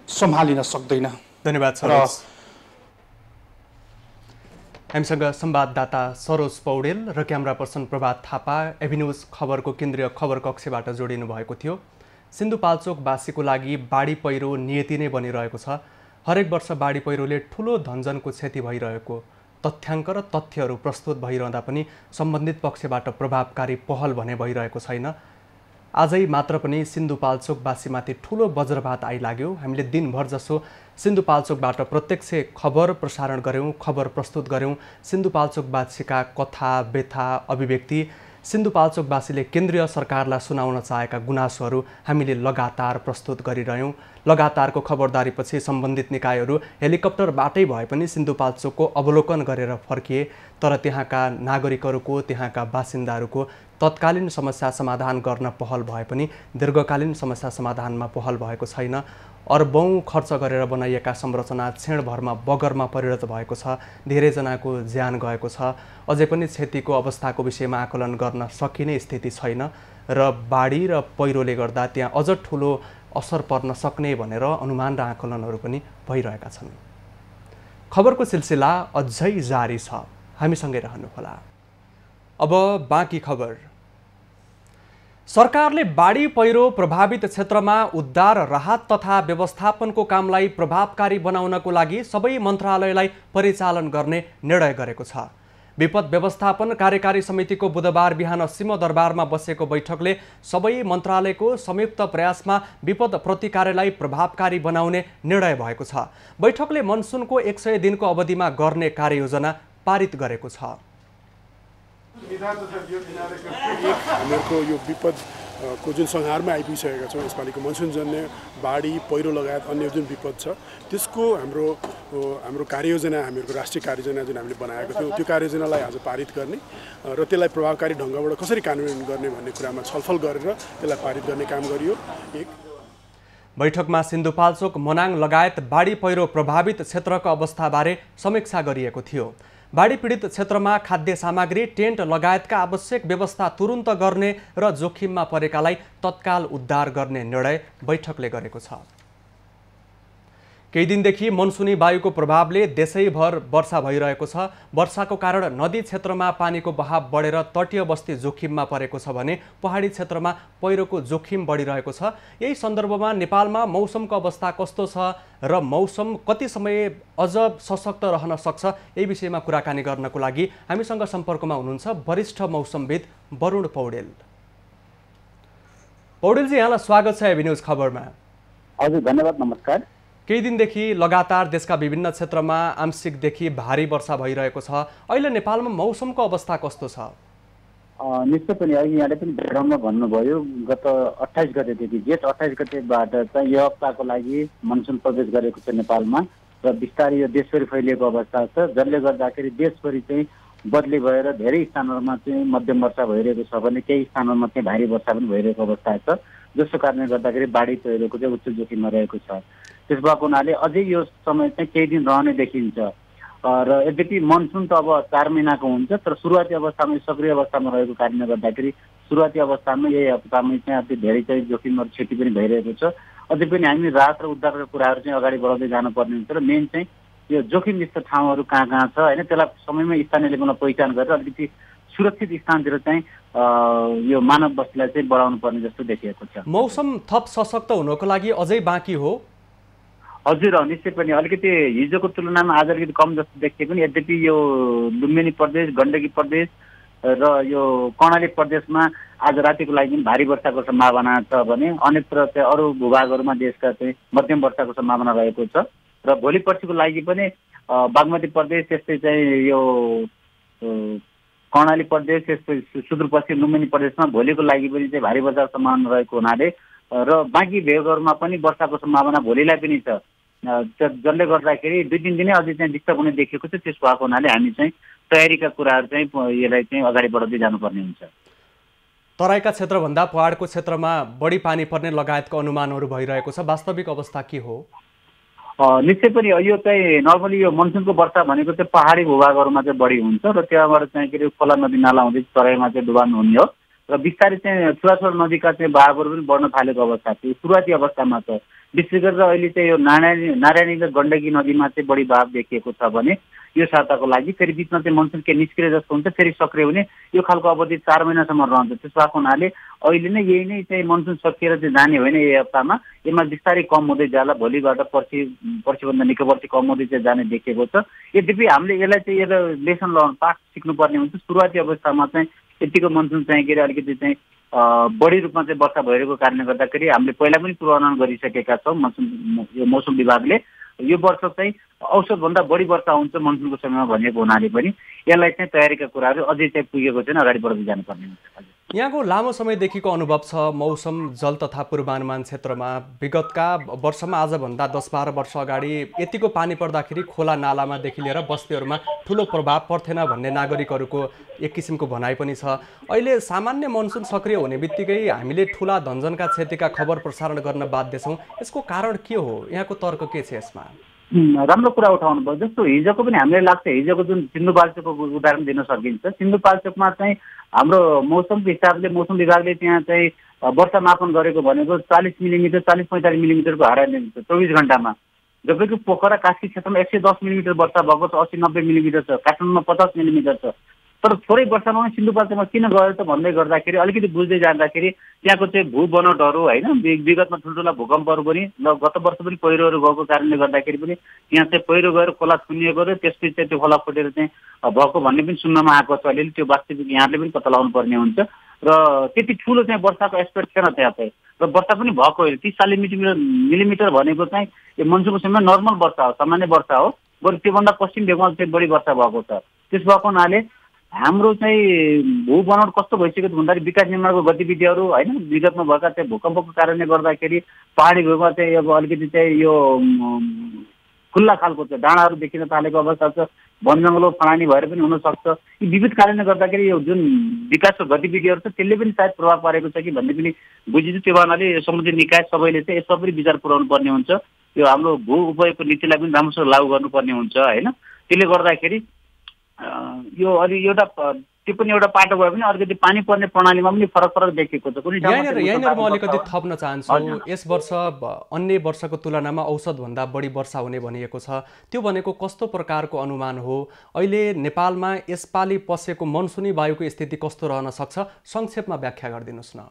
सम्हालिन सक्दैन। धन्यवाद सरोज। हामीसँग संवाददाता सरोज पौडेल र क्यामेरा पर्सन प्रभात थापा एभिन्यूज खबरको केन्द्रीय खबर कक्षबाट जोडिनु भएको थियो। सिन्धुपाल्चोकवासीको लागि बाढी पहिरो नियति नै बनिरहेको छ। हरेक वर्ष बाढी पहिरोले ठुलो धनजनको क्षति भइरहेको तथ्याङ्क र तथ्यहरू प्रस्तुत भइरहँदा पनि सम्बन्धित पक्षबाट प्रभावकारी पहल भने भइरहेको छैन। आजै मात्र पनि सिन्धुपाल्चोकवासीमाथि ठुलो वज्रपात आइलाग्यो। हामीले दिनभर जसो सिन्धुपाल्चोकबाट प्रत्यक्ष खबर प्रसारण गऱ्यौँ, खबर प्रस्तुत गऱ्यौँ। सिन्धुपाल्चोकवासीका कथा, व्यथा, अभिव्यक्ति, सिन्धुपाल्चोकवासीले केन्द्रीय सरकारलाई सुनाउन चाहेका गुनासोहरू हामीले लगातार प्रस्तुत गरिरह्यौँ। लगातारको खबरदारीपछि सम्बन्धित निकायहरू हेलिकप्टरबाटै भए पनि सिन्धुपाल्चोकको अवलोकन गरेर फर्किए। तर त्यहाँका नागरिकहरूको, त्यहाँका बासिन्दाहरूको तत्कालीन समस्या समाधान गर्न पहल भए पनि दीर्घकालीन समस्या समाधानमा पहल भएको छैन। अर्बौं खर्च गरेर बनाइएका संरचना क्षणभरमा बगरमा परिणत भएको छ। धेरैजनाको ज्यान गएको छ। अझै पनि क्षतिको अवस्थाको विषयमा आकलन गर्न सकिने स्थिति छैन र बाढी र पहिरोले गर्दा त्यहाँ अझ ठुलो असर पर्न सक्ने भनेर अनुमान र आकलनहरू पनि भइरहेका छन्। खबरको सिलसिला अझै जारी छ, हामीसँगै रहनुहोला। अब बाँकी खबर। सरकारले बाढी पहिरो प्रभावित क्षेत्रमा उद्धार, राहत तथा व्यवस्थापनको कामलाई प्रभावकारी बनाउनको लागि सबै मन्त्रालयलाई परिचालन गर्ने निर्णय गरेको छ। विपद व्यवस्थापन कार्यकारी समितिको बुधबार बिहान सिंहदरबारमा बसेको बैठकले सबै मन्त्रालयको संयुक्त प्रयासमा विपद प्रतिकारलाई प्रभावकारी बनाउने निर्णय भएको छ। बैठकले मनसुनको 100 दिनको अवधिमा गर्ने कार्ययोजना पारित गरेको छ। हामीहरूको यो विपदको जुन संहारमा आइपुगिसकेका छौँ, यसपालिको मनसुनजन्य बाढी पहिरो लगायत अन्य जुन विपद छ त्यसको हाम्रो कार्ययोजना, हामीहरूको राष्ट्रिय कार्ययोजना जुन हामीले बनाएको थियौँ त्यो कार्ययोजनालाई आज पारित गर्ने र त्यसलाई प्रभावकारी ढङ्गबाट कसरी कार्यान्वयन गर्ने भन्ने कुरामा छलफल गरेर त्यसलाई पारित गर्ने काम गरियो। बैठकमा सिन्धुपाल्चोक, मनाङ लगायत बाढी पहिरो प्रभावित क्षेत्रको अवस्थाबारे समीक्षा गरिएको थियो। बाढी पीडित क्षेत्रमा खाद्य सामग्री, टेन्ट लगायतका आवश्यक व्यवस्था तुरुन्त गर्ने र जोखिममा परेकालाई तत्काल उद्धार गर्ने निर्णय बैठकले गरेको छ। केही दिनदेखि मनसुनी वायुको प्रभावले देशैभर वर्षा भइरहेको छ। वर्षाको कारण नदी क्षेत्रमा पानीको बहाव बढेर तटीय बस्ती जोखिममा परेको छ भने पहाडी क्षेत्रमा पहिरोको जोखिम बढिरहेको छ। यही सन्दर्भमा नेपालमा मौसमको अवस्था कस्तो छ र मौसम कति समय अझ सशक्त रहन सक्छ, यही विषयमा कुराकानी गर्नको लागि हामीसँग सम्पर्कमा हुनुहुन्छ वरिष्ठ मौसमविद वरुण पौडेल। पौडेलजी, यहाँलाई स्वागत छ एबी न्युज खबरमा। हजुर, धन्यवाद, नमस्कार। केही दिनदेखि लगातार देशका विभिन्न क्षेत्रमा आंशिकदेखि भारी वर्षा भइरहेको छ। अहिले नेपालमा मौसमको अवस्था कस्तो छ? निश्चय पनि अघि यहाँले पनि भेडाउनमा भन्नुभयो, गत 28 गतेदेखि जेठ 28 गतेबाट चाहिँ यो हप्ताको लागि मनसुन प्रवेश गरेको छ नेपालमा र बिस्तारै यो देशभरि फैलिएको अवस्था छ, जसले गर्दाखेरि देशभरि चाहिँ बदली भएर धेरै स्थानहरूमा चाहिँ मध्यम वर्षा भइरहेको छ भने केही स्थानहरूमा चाहिँ भारी वर्षा पनि भइरहेको अवस्था छ, जसको कारणले गर्दाखेरि बाढी पहिरोको चाहिँ उच्च जोखिममा रहेको छ। त्यस भएको हुनाले अझै यो समय चाहिँ केही दिन रहने देखिन्छ र यद्यपि मनसुन त अब 4 महिनाको हुन्छ, तर सुरुवाती अवस्थामा सक्रिय अवस्थामा रहेको कारणले गर्दाखेरि सुरुवाती अवस्थामा यही हप्तामा चाहिँ अति धेरै चाहिँ जोखिमहरू क्षति पनि भइरहेको छ। अझै पनि हामी राहत र उद्धारका कुराहरू चाहिँ अगाडि बढाउँदै जानुपर्ने हुन्छ र मेन चाहिँ यो जोखिमयुक्त ठाउँहरू कहाँ कहाँ छ होइन, त्यसलाई समयमै स्थानीय लेभलमा पहिचान गरेर अलिकति सुरक्षित स्थानतिर चाहिँ यो मानव बस्तीलाई चाहिँ बढाउनु पर्ने जस्तो देखिएको छ। मौसम थप सशक्त हुनको लागि अझै बाँकी हो? हजुर, निश्चय पनि अलिकति हिजोको तुलनामा आज अलिकति कम जस्तो देखिए पनि यद्यपि यो लुम्बिनी प्रदेश, गण्डकी प्रदेश र यो कर्णाली प्रदेशमा आज रातिको लागि पनि भारी वर्षाको सम्भावना छ भने अन्यत्र चाहिँ अरू भूभागहरूमा देशका चाहिँ मध्यम वर्षाको सम्भावना रहेको छ र भोलि पर्सिको लागि पनि बागमती प्रदेश, त्यस्तै चाहिँ यो कर्णाली प्रदेश, त्यस्तै सुदूरपश्चिम लुम्बिनी प्रदेशमा भोलिको लागि पनि चाहिँ भारी वर्षाको सम्भावना रहेको हुनाले र बाँकी भेगहरूमा पनि वर्षाको सम्भावना भोलिलाई पनि छ, जसले गर्दाखेरि 2-3 दिनै अझै चाहिँ डिस्टर्ब हुने देखिएको छ। त्यस भएको हुनाले हामी चाहिँ तयारीका कुराहरू चाहिँ यसलाई चाहिँ अगाडि बढाउँदै जानुपर्ने हुन्छ। तराईका क्षेत्रभन्दा पहाडको क्षेत्रमा बढी पानी पर्ने लगायतको अनुमानहरू भइरहेको छ, वास्तविक अवस्था के हो? निश्चय पनि यो चाहिँ नर्मली यो मनसुनको वर्षा भनेको चाहिँ पहाडी भूभागहरूमा चाहिँ बढी हुन्छ र त्यहाँबाट चाहिँ के अरे खोला नदी नाला हुँदै तराईमा चाहिँ डुबान हुने हो र बिस्तारै चाहिँ छुवाछुवा नदीका चाहिँ बहावहरू पनि बढ्न थालेको अवस्था थियो, सुरुवाती अवस्थामा छ। विशेष गरेर अहिले चाहिँ यो नारायणी र गण्डकी नदीमा चाहिँ बढी बहाव देखिएको छ भने यो साताको लागि फेरि बिचमा चाहिँ मनसुन के निस्किएर जस्तो हुन्छ, फेरि सक्रिय हुने यो खालको अवधि 4 महिनासम्म रहन्छ। त्यस भएको हुनाले अहिले नै यही नै चाहिँ मनसुन सकिएर चाहिँ जाने होइन, यही हप्तामा यसमा बिस्तारै कम हुँदै जाला, भोलिबाट पर्सिभन्दा निकै वर्ष कम हुँदै चाहिँ जाने देखिएको छ। यद्यपि हामीले यसलाई चाहिँ एउटा लेसन पाठ सिक्नुपर्ने हुन्छ। सुरुवाती अवस्थामा चाहिँ यतिको मनसुन चाहिँ के अरे अलिकति चाहिँ बढी रूपमा चाहिँ वर्षा भइरहेको कारणले गर्दाखेरि हामीले पहिला पनि पूर्वानुमान गरिसकेका छौँ। यो मौसम विभागले यो वर्ष चाहिँ औसतभन्दा बढी वर्षा हुन्छ मनसुनको समयमा भनेको हुनाले पनि यसलाई चाहिँ तयारीका कुराहरू अझै चाहिँ पुगेको छैन, अगाडि बढ्दै जानुपर्ने हुन्छ। यहाँको लामो समयदेखिको अनुभव छ मौसम जल तथा पूर्वानुमान क्षेत्रमा। विगतका वर्षमा आजभन्दा 10-12 वर्ष अगाडि यतिको पानी पर्दाखेरि खोला नालामादेखि लिएर बस्तीहरूमा ठुलो प्रभाव पर्थेन भन्ने नागरिकहरूको एक किसिमको भनाइ पनि छ। अहिले सामान्य मनसुन सक्रिय हुने बित्तिकै हामीले ठुला धनजनका क्षतिका खबर प्रसारण गर्न बाध्य छौँ। यसको कारण के हो? यहाँको तर्क के छ यसमा? राम्रो कुरा उठाउनु भयो। जस्तो हिजोको पनि हामीलाई लाग्छ, हिजोको जुन सिन्धुपाल्चोकको उदाहरण दिन सकिन्छ। सिन्धुपाल्चोकमा चाहिँ हाम्रो मौसमको हिसाबले मौसम विभागले त्यहाँ चाहिँ वर्षा मापन गरेको भनेको 40 मिलिमिटर 40-45 मिलिमिटरको हारा 24 घन्टामा, जबकि पोखरा कास्की क्षेत्रमा 110 मिलिमिटर वर्षा भएको छ, 80-90 मिलिमिटर छ, काठमाडौँमा 50 मिलिमिटर छ। तर थोरै वर्षामा सिन्धुपाल्चोकमा किन गयो त भन्दै गर्दाखेरि अलिकति बुझ्दै जाँदाखेरि त्यहाँको चाहिँ भू बनोटहरू होइन, विगतमा ठुल्ठुला भूकम्पहरू पनि गत वर्ष पनि पहिरोहरू गएको कारणले गर्दाखेरि पनि त्यहाँ चाहिँ पहिरो गएर खोला छुनिएको र त्यसपछि चाहिँ त्यो खोला फुटेर चाहिँ भएको भन्ने पनि सुन्नमा आएको छ। अलिअलि त्यो वास्तविक यहाँले पनि पत्ता लगाउनु पर्ने हुन्छ र त्यति ठुलो चाहिँ वर्षाको एक्सपेक्ट थिएन त्यहाँ चाहिँ, र वर्षा पनि भएको होइन। 30-40 मिलिमिटर भनेको चाहिँ यो मनसुनको समयमा नर्मल वर्षा हो, सामान्य वर्षा हो। बरु त्योभन्दा पश्चिम भेगमा चाहिँ बढी वर्षा भएको छ। त्यस भएको हुनाले हाम्रो चाहिँ भू बनोट कस्तो भइसक्यो भन्दाखेरि विकास निर्माणको गतिविधिहरू होइन, विगतमा भएका चाहिँ भूकम्पको कारणले गर्दाखेरि पहाडी भेगमा चाहिँ अब अलिकति चाहिँ यो खुल्ला खालको चाहिँ डाँडाहरू देखिन थालेको अवस्था छ, वन जङ्गल फलानी भएर पनि हुनसक्छ। यी विविध कारणले गर्दाखेरि यो जुन विकासको गतिविधिहरू छ त्यसले पनि सायद प्रभाव पारेको छ कि भन्ने पनि बुझिन्छ। त्यो भन्नाले सम्बन्धित निकाय सबैले चाहिँ यसमा पनि विचार पुर्याउनु पर्ने हुन्छ। यो हाम्रो भू उपयोगको नीतिलाई पनि राम्रोसँग लागू गर्नुपर्ने हुन्छ होइन। त्यसले गर्दाखेरि यो अलि एउटा त्यो पनि एउटा पाटो भयो भने अलिकति पानी पर्ने प्रणालीमा पनि फरक देखिएको छ। कुनै यहाँनिर म अलिकति थप्न चाहन्छु, यस वर्ष अन्य वर्षको तुलनामा औसतभन्दा बढी वर्षा हुने भनिएको छ, त्यो भनेको कस्तो प्रकारको अनुमान हो? अहिले नेपालमा यसपालि पसेको मनसुनी वायुको स्थिति कस्तो रहन सक्छ? संक्षेपमा व्याख्या गरिदिनुहोस् न।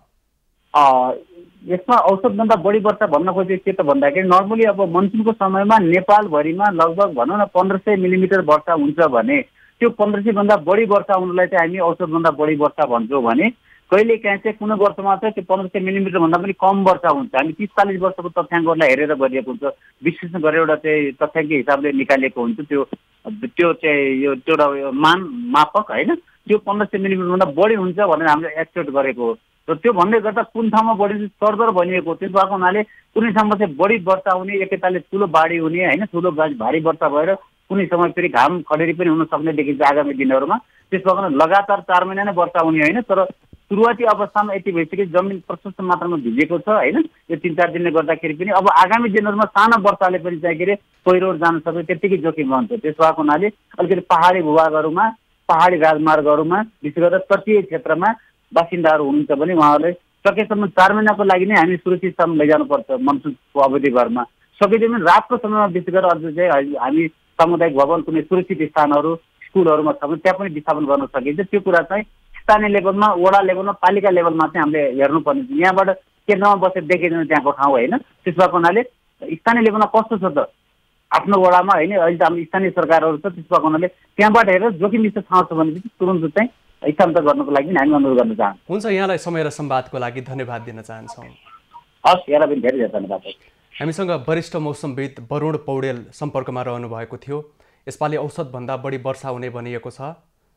यसमा औसतभन्दा बढी वर्षा भन्न खोजेको के त भन्दाखेरि नर्मली अब मनसुनको समयमा नेपालभरिमा लगभग भनौँ न 1500 मिलिमिटर वर्षा हुन्छ भने त्यो 1500 भन्दा बढी वर्षा हुनुलाई चाहिँ हामी औसतभन्दा बढी वर्षा भन्छौँ भने कहिले काहीँ चाहिँ कुनै वर्षमा चाहिँ त्यो 1500 मिलिमिटर भन्दा पनि कम वर्षा हुन्छ। हामी 30-40 वर्षको तथ्याङ्कहरूलाई हेरेर गरिएको हुन्छ, विश्लेषण गरेर एउटा चाहिँ तथ्याङ्क हिसाबले निकालेको हुन्छ। त्यो चाहिँ यो एउटा मापक होइन, त्यो 1500 मिलिमिटर भन्दा बढी हुन्छ भनेर हामीले एक्सपेक्ट गरेको हो। र त्यो भन्दै गर्दा कुन ठाउँमा बढी सरदर भनिएको, त्यस भएको हुनाले कुनै ठाउँमा चाहिँ बढी वर्षा हुने, एकैतालले ठुलो बाढी हुने होइन, ठुलो भारी वर्षा भएर कुनै समय फेरि घाम खडेरी पनि हुन सक्ने देखिन्छ आगामी दिनहरूमा। त्यस भएको लगातार 4 महिना नै वर्षा हुने होइन, तर सुरुवाती अवस्थामा यति भइसक्यो जमिन प्रशस्त मात्रामा भिजेको छ होइन। यो 3-4 दिनले गर्दाखेरि पनि अब आगामी दिनहरूमा सानो वर्षाले पनि चाहिँ के अरे पहिरो जान सक्ने त्यत्तिकै जोखिम रहन्छ। त्यस भएको हुनाले अलिकति पहाडी भूभागहरूमा, पहाडी राजमार्गहरूमा, विशेष गरेर तटीय क्षेत्रमा बासिन्दाहरू हुनुहुन्छ भने उहाँहरूले सकेसम्म 4 महिनाको लागि नै हामी सुरक्षित स्थानमा लैजानुपर्छ। मनसुनको अवधिभरमा सकेसम्म रातको समयमा विशेष गरेर अझ चाहिँ हामी सामुदायिक भवन, कुनै सुरक्षित स्थानहरू, स्कुलहरूमा छ भने त्यहाँ पनि विस्थापन गर्न सकिन्छ। त्यो कुरा चाहिँ स्थानीय लेभलमा, वडा लेभलमा, पालिका लेभलमा चाहिँ हामीले हेर्नुपर्ने छ। यहाँबाट केन्द्रमा बसेर देखिँदैन त्यहाँको ठाउँ होइन। त्यस भएको हुनाले स्थानीय लेभलमा कस्तो छ त आफ्नो वडामा होइन, अहिले त हाम्रो स्थानीय सरकारहरू छ, त्यस भएको हुनाले त्यहाँबाट हेरेर जोखिमयुक्त ठाउँ छ भनेपछि तुरन्त चाहिँ स्थानान्तरण गर्नको लागि हामी अनुरोध गर्न चाहन्छौँ। हुन्छ, यहाँलाई समय र संवादको लागि धन्यवाद दिन चाहन्छौँ। हस्, यहाँलाई पनि धेरै धेरै धन्यवाद। हामीसँग वरिष्ठ मौसमविद वरुण पौडेल सम्पर्कमा रहनु भएको थियो। यसपालि औसतभन्दा बढी वर्षा हुने भनिएको छ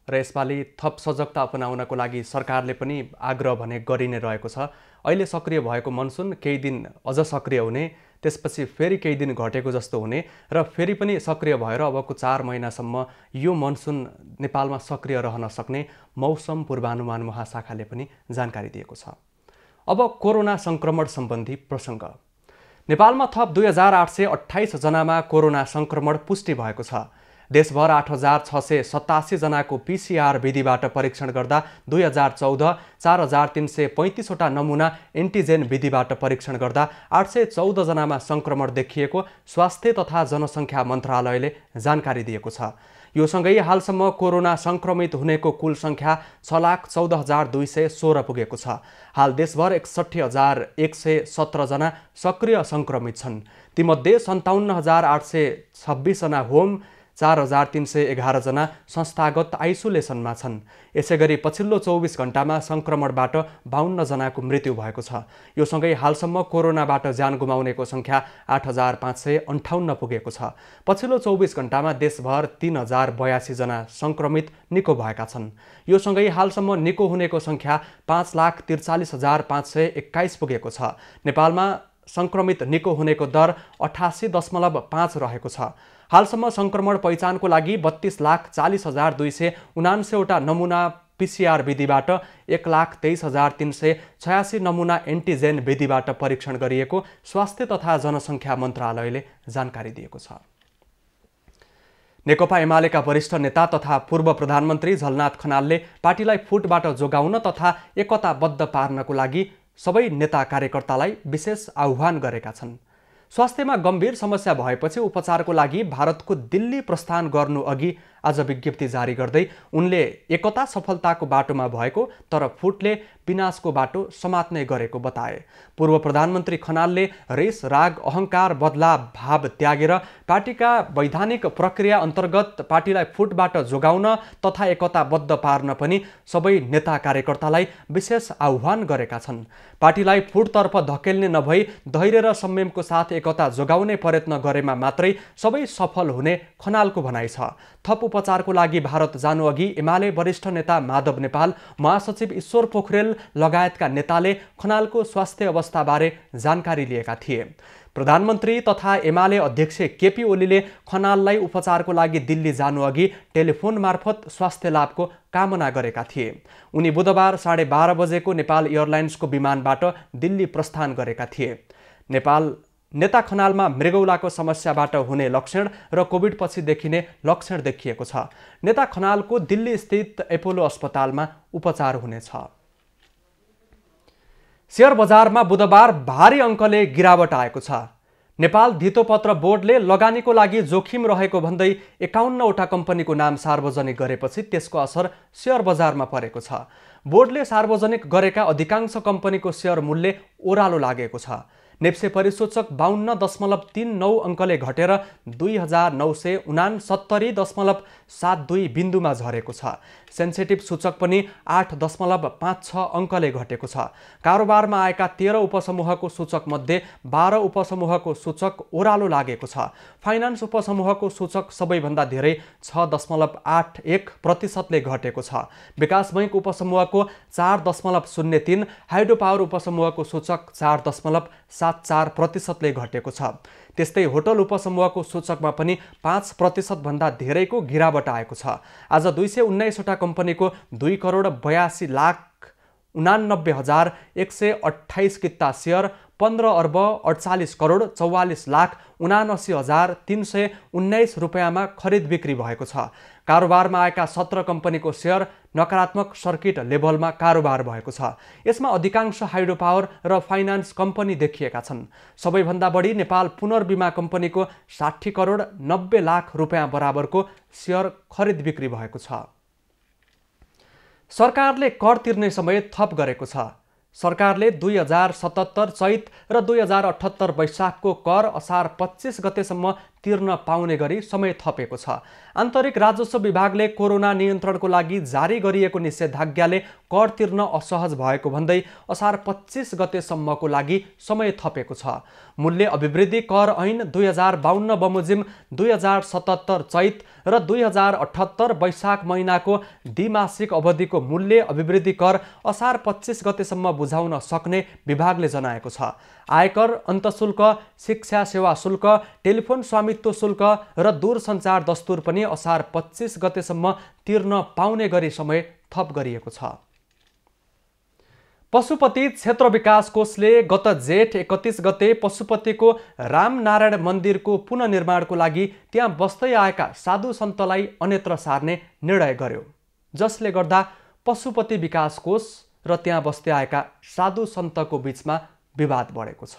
र यसपालि थप सजगता अपनाउनको लागि सरकारले पनि आग्रह भने गरि नै रहेको छ। अहिले सक्रिय भएको मनसुन केही दिन अझ सक्रिय हुने, त्यसपछि फेरि केही दिन घटेको जस्तो हुने र फेरि पनि सक्रिय भएर अबको 4 महिनासम्म यो मनसुन नेपालमा सक्रिय रहन सक्ने मौसम पूर्वानुमान महाशाखाले पनि जानकारी दिएको छ। अब कोरोना संक्रमण सम्बन्धी प्रसङ्ग। नेपालमा थप 2828 जनामा कोरोना संक्रमण पुष्टि भएको छ। देशभर 8687 जनाको PCR विधिबाट परीक्षण गर्दा 2014 4335 वटा नमुना एन्टिजेन विधिबाट परीक्षण गर्दा 814 जनामा संक्रमण देखिएको स्वास्थ्य तथा जनसङ्ख्या मन्त्रालयले जानकारी दिएको छ। यो सँगै हालसम्म कोरोना संक्रमित हुनेको कुल सङ्ख्या 6,14,216 पुगेको छ। हाल देशभर 61,117 जना सक्रिय संक्रमित छन्। तीमध्ये 57,826 जना होम, 4,311 जना संस्थागत आइसोलेसनमा छन्। यसैगरी पछिल्लो 24 घण्टामा संक्रमणबाट 52 जनाको मृत्यु भएको छ। यो सँगै हालसम्म कोरोनाबाट ज्यान गुमाउनेको सङ्ख्या 8,558 पुगेको छ। पछिल्लो 24 घण्टामा देशभर 3,082 जना संक्रमित निको भएका छन्। यो सँगै हालसम्म निको हुनेको सङ्ख्या 5,43,521 पुगेको छ। नेपालमा संक्रमित निको हुनेको दर 88.5 रहेको छ। हालसम्म संक्रमण पहिचानको लागि 32,40,279 वटा नमुना PCR विधिबाट 1,23,386 नमुना एन्टिजेन विधिबाट परीक्षण गरिएको स्वास्थ्य तथा जनसङ्ख्या मन्त्रालयले जानकारी दिएको छ। नेकपा एमालेका वरिष्ठ नेता तथा पूर्व प्रधानमन्त्री झलनाथ खनालले पार्टीलाई फुटबाट जोगाउन तथा एकताबद्ध पार्नको लागि सबै नेता कार्यकर्तालाई विशेष आह्वान गरेका छन्। स्वास्थ्यमा गम्भीर समस्या भएपछि उपचारको लागि भारतको दिल्ली प्रस्थान गर्नु अघि आज विज्ञप्ति जारी गर्दै उनले एकता सफलताको बाटोमा भएको तर फुटले विनाशको बाटो समात्ने गरेको बताए। पूर्व प्रधानमन्त्री खनालले रेस, राग, अहङ्कार, बदला भाव त्यागेर पार्टीका वैधानिक प्रक्रिया अन्तर्गत पार्टीलाई फुटबाट जोगाउन तथा एकताबद्ध पार्न पनि सबै नेता कार्यकर्तालाई विशेष आह्वान गरेका छन्। पार्टीलाई फुटतर्फ धकेल्ने नभई धैर्य र संयमको साथ एकता जोगाउने प्रयत्न गरेमा मात्रै सबै सफल हुने खनालको भनाइ छ। थप उपचारको लागि भारत जानुअघि एमाले वरिष्ठ नेता माधव नेपाल, महासचिव ईश्वर पोखरेल लगायतका नेताले खनालको स्वास्थ्य अवस्थाबारे जानकारी लिएका थिए। प्रधानमन्त्री तथा एमाले अध्यक्ष केपी ओलीले खनाललाई उपचारको लागि दिल्ली जानुअघि टेलिफोन मार्फत स्वास्थ्य लाभको कामना गरेका थिए। उनी बुधबार 12:30 बजेको नेपाल एयरलाइन्सको विमानबाट दिल्ली प्रस्थान गरेका थिए। नेपाल नेता खनालमा मृगौलाको समस्याबाट हुने लक्षण र कोभिडपछि देखिने लक्षण देखिएको छ। नेता खनालको दिल्ली स्थित एपोलो अस्पतालमा उपचार हुनेछ। शेयर बजारमा बुधबार भारी अङ्कले गिरावट आएको छ। नेपाल धितोपत्र बोर्डले लगानीको लागि जोखिम रहेको भन्दै 51वटा कम्पनीको नाम सार्वजनिक गरेपछि त्यसको असर शेयर बजारमा परेको छ। बोर्डले सार्वजनिक गरेका अधिकांश कम्पनीको शेयर मूल्य ओह्रालो लागेको छ। नेप्से परिसूचक 52.39 अङ्कले घटेर 2969.72 बिन्दुमा झरेको छ। सेन्सेटिभ सूचक पनि 8.56 अङ्कले घटेको छ। कारोबारमा आएका 13 उपसमूहको सूचक मध्ये 12 उपसमूहको सूचक ओह्रालो लागेको छ। फाइनान्स उपसमूहको सूचक सबैभन्दा धेरै 6.81% घटेको छ। विकास बैंक उपसमूहको 4.03, हाइड्रो पावर उपसमूहको सूचक 4.74% घटेको छ। त्यस्तै होटल उपसमूहको सूचकमा पनि 5% भन्दा धेरैको गिरावट आएको छ। आज 219वटा कम्पनीको 2,82,89,128 किता शेयर 15,48,44,74,79,319 रुपियाँमा खरिद बिक्री भएको छ। कारोबारमा आएका 17 कम्पनीको शेयर नकारात्मक सर्किट लेभलमा कारोबार भएको छ। यसमा अधिकांश हाइड्रो पावर र फाइनान्स कम्पनी देखिएका छन्। सबैभन्दा बढी नेपाल पुनर्बिमा कम्पनीको 60,90,00,000 रुपियाँ बराबरको शेयर खरिद बिक्री भएको छ। सरकारले कर तिर्ने समय थप गरेको छ। सरकारले 2077 चैत र 2078 वैशाखको कर असार 25 गतेसम्म तिर्न पाउने गरी समय थपेको छ। आन्तरिक राजस्व विभागले कोरोना नियन्त्रणको लागि जारी गरिएको निषेधाज्ञाले कर तिर्न असहज भएको भन्दै असार 25 गतेसम्मको लागि समय थपेको छ। मूल्य अभिवृद्धि कर ऐन 2052 बमोजिम 2077 चैत र 2078 वैशाख महिनाको द्विमासिक अवधिको मूल्य अभिवृद्धि कर असार 25 गतेसम्म बुझाउन सक्ने विभागले जनाएको छ। आयकर, अन्तशुल्क, शिक्षा सेवा शुल्क, टेलिफोन स्वामित्व शुल्क र दूरसञ्चार दस्तुर पनि असार 25 गतेसम्म तिर्न पाउने गरी समय थप गरिएको छ। पशुपति क्षेत्र विकास कोषले गत जेठ 31 गते पशुपतिको रामनारायण मन्दिरको पुनर्निर्माणको लागि त्यहाँ बस्दै आएका साधु सन्तलाई अन्यत्र सार्ने निर्णय गर्यो, जसले गर्दा पशुपति विकास कोष र त्यहाँ बस्दै आएका साधु सन्तको बीचमा विवाद बढेको छ।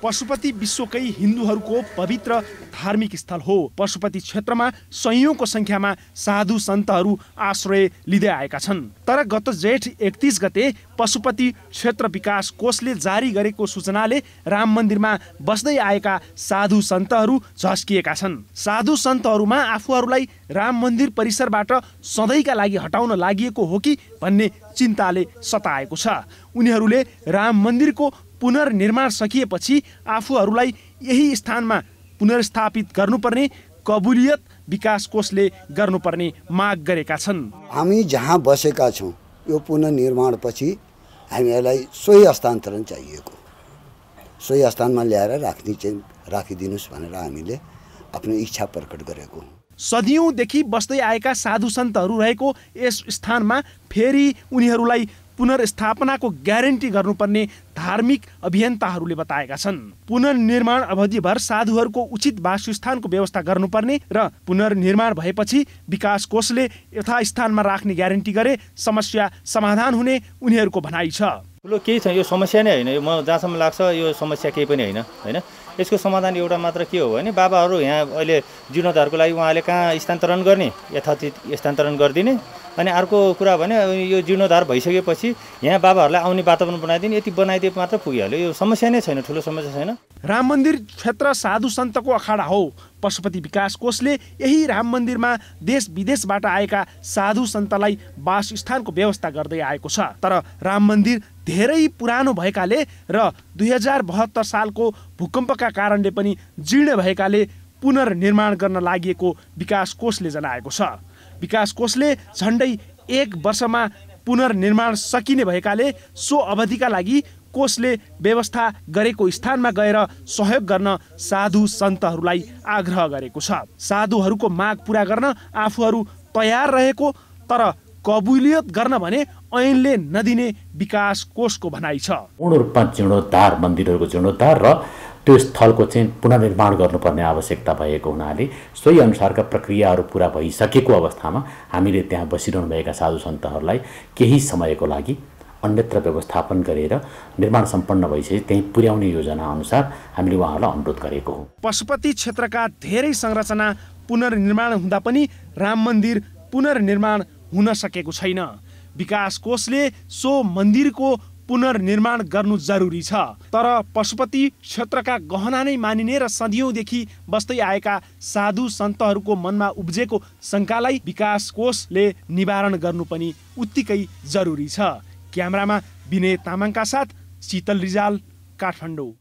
पशुपति विश्वकै हिन्दूहरूको पवित्र धार्मिक स्थल हो। पशुपति क्षेत्रमा सयौंको संख्यामा साधु सन्तहरू आश्रय लिँदै आएका छन्। तर गत जेठ 31 गते पशुपति क्षेत्र विकास कोषले जारी गरेको सूचनाले राम मन्दिरमा बस्दै आएका साधु सन्तहरू झस्किएका छन्। साधु सन्तहरूमा आफूहरूलाई राम मन्दिर परिसरबाट सधैँका लागि हटाउन लागि हो कि भन्ने चिन्ताले सताएको छ। उनीहरूले राम मन्दिरको पुनर्निर्माण सकिएपछि आफूहरूलाई यही स्थानमा पुनर्स्थापित गर्नुपर्ने कबुलियत विकास कोषले गर्नुपर्ने माग गरेका छन्। हामी जहाँ बसेका छौँ यो पुनर्निर्माणपछि हामीलाई सोही हस्तान्तरण चाहिएको, सोही स्थानमा ल्याएर राखिदिनुहोस् भनेर हामीले आफ्नो इच्छा प्रकट गरेको। सदियौंदेखि बस्दै आएका साधु सन्तहरू रहेको यस स्थानमा फेरि उनीहरूलाई पुनर्स्थापनाको ग्यारेन्टी गर्नुपर्ने धार्मिक अभियन्ताहरूले बताएका छन्। पुनर्निर्माण अवधिभर साधुहरूको उचित वासस्थानको व्यवस्था गर्नुपर्ने र पुनर्निर्माण भएपछि विकास कोषले यथास्थानमा राख्ने ग्यारेन्टी गरे समस्या समाधान हुने उनीहरूको भनाइ छ। ठुलो केही छ, यो समस्या नै होइन। म जहाँसम्म लाग्छ यो समस्या केही पनि होइन। यसको समाधान एउटा मात्र के हो भने बाबाहरू यहाँ अहिले जीर्णोद्धारको लागि उहाँले कहाँ स्थानान्तरण गर्ने, यथाचित स्थानान्तरण गरिदिने। अनि अर्को कुरा भने यो जीर्णोद्धार भइसकेपछि यहाँ बाबाहरूलाई आउने वातावरण बनाइदिने, यति बनाइदिए मात्र पुगिहाल्यो। यो समस्या नै छैन, ठुलो समस्या छैन। राम मन्दिर क्षेत्र साधु सन्तको अखाडा हो। पशुपति विकास कोषले यही राम मन्दिरमा देश विदेशबाट आएका साधु सन्तलाई वासस्थानको व्यवस्था गर्दै आएको छ। तर राम मन्दिर धेरै पुरानो भएकाले र 2072 सालको भूकम्पका कारणले पनि जीर्ण भएकाले पुनर्निर्माण गर्न लागि विकास कोषले जनाएको छ। विकास कोषले झन्डै 1 वर्षमा पुनर्निर्माण सकिने भएकाले सो अवधिका लागि कोषले व्यवस्था गरेको स्थानमा गएर सहयोग गर्न साधु सन्तहरूलाई आग्रह गरेको छ। साधुहरूको माग पूरा गर्न आफूहरू तयार रहेको तर कबुलियत गर्न भने ऐनले नदिने विकास कोषको भनाइ छ। पूर्ण रूपमा जीर्णोद्धार, मन्दिरहरूको जीर्णोद्धार र त्यो स्थलको चाहिँ पुनर्निर्माण गर्नुपर्ने आवश्यकता भएको हुनाले सोही अनुसारका प्रक्रियाहरू पुरा भइसकेको अवस्थामा हामीले त्यहाँ बसिरहनु भएका साधु सन्तहरूलाई केही समयको लागि अन्यत्र व्यवस्थापन गरेर निर्माण सम्पन्न भइसके त्यही पुर्याउने योजना अनुसार हामीले उहाँहरूलाई अनुरोध गरेको हो। पशुपति क्षेत्रका धेरै संरचना पुनर्निर्माण हुँदा पनि राम मन्दिर पुनर्निर्माण हुन सकेको छैन। विकास कोषले सो मन्दिरको पुनर्निर्माण गर्नु जरुरी छ, तर पशुपति क्षेत्रका गहना नै मानिने र सदियौंदेखि बस्दै आएका साधु सन्तहरूको मनमा उब्जेको शङ्कालाई विकास कोषले निवारण गर्नु पनि उत्तिकै जरुरी छ। क्यामेरामा विनय तामाङका साथ शीतल रिजाल, काठमाडौँ।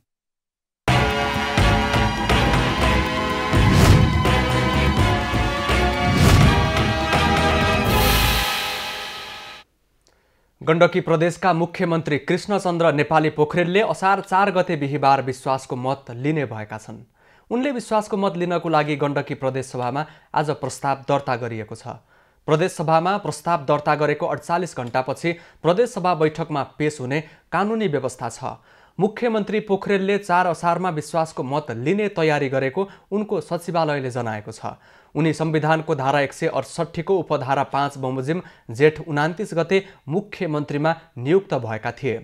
गण्डकी प्रदेशका मुख्यमन्त्री कृष्णचन्द्र नेपाली पोखरेलले असार 4 गते बिहीबार विश्वासको मत लिने भएका छन्। उनले विश्वासको मत लिनको लागि गण्डकी प्रदेश सभामा आज प्रस्ताव दर्ता गरिएको छ। प्रदेश सभामा प्रस्ताव दर्ता गरेको 48 घण्टापछि प्रदेश सभा बैठकमा पेश हुने कानुनी व्यवस्था छ। मुख्यमन्त्री पोखरेलले 4 असारमा विश्वासको मत लिने तयारी गरेको उनको सचिवालयले जनाएको छ। उनी संविधानको धारा 168 को उपधारा 5 बमोजिम जेठ 29 गते मुख्यमन्त्रीमा नियुक्त भएका थिए।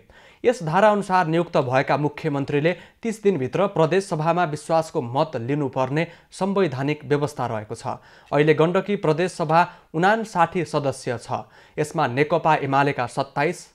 यस धारा अनुसार नियुक्त भएका मुख्यमन्त्रीले 30 दिनभित्र प्रदेश सभामा विश्वासको मत लिनुपर्ने संवैधानिक व्यवस्था रहेको छ। अहिले गण्डकी प्रदेश सभा 59 सदस्य छ। यसमा नेकपा एमालेका 27,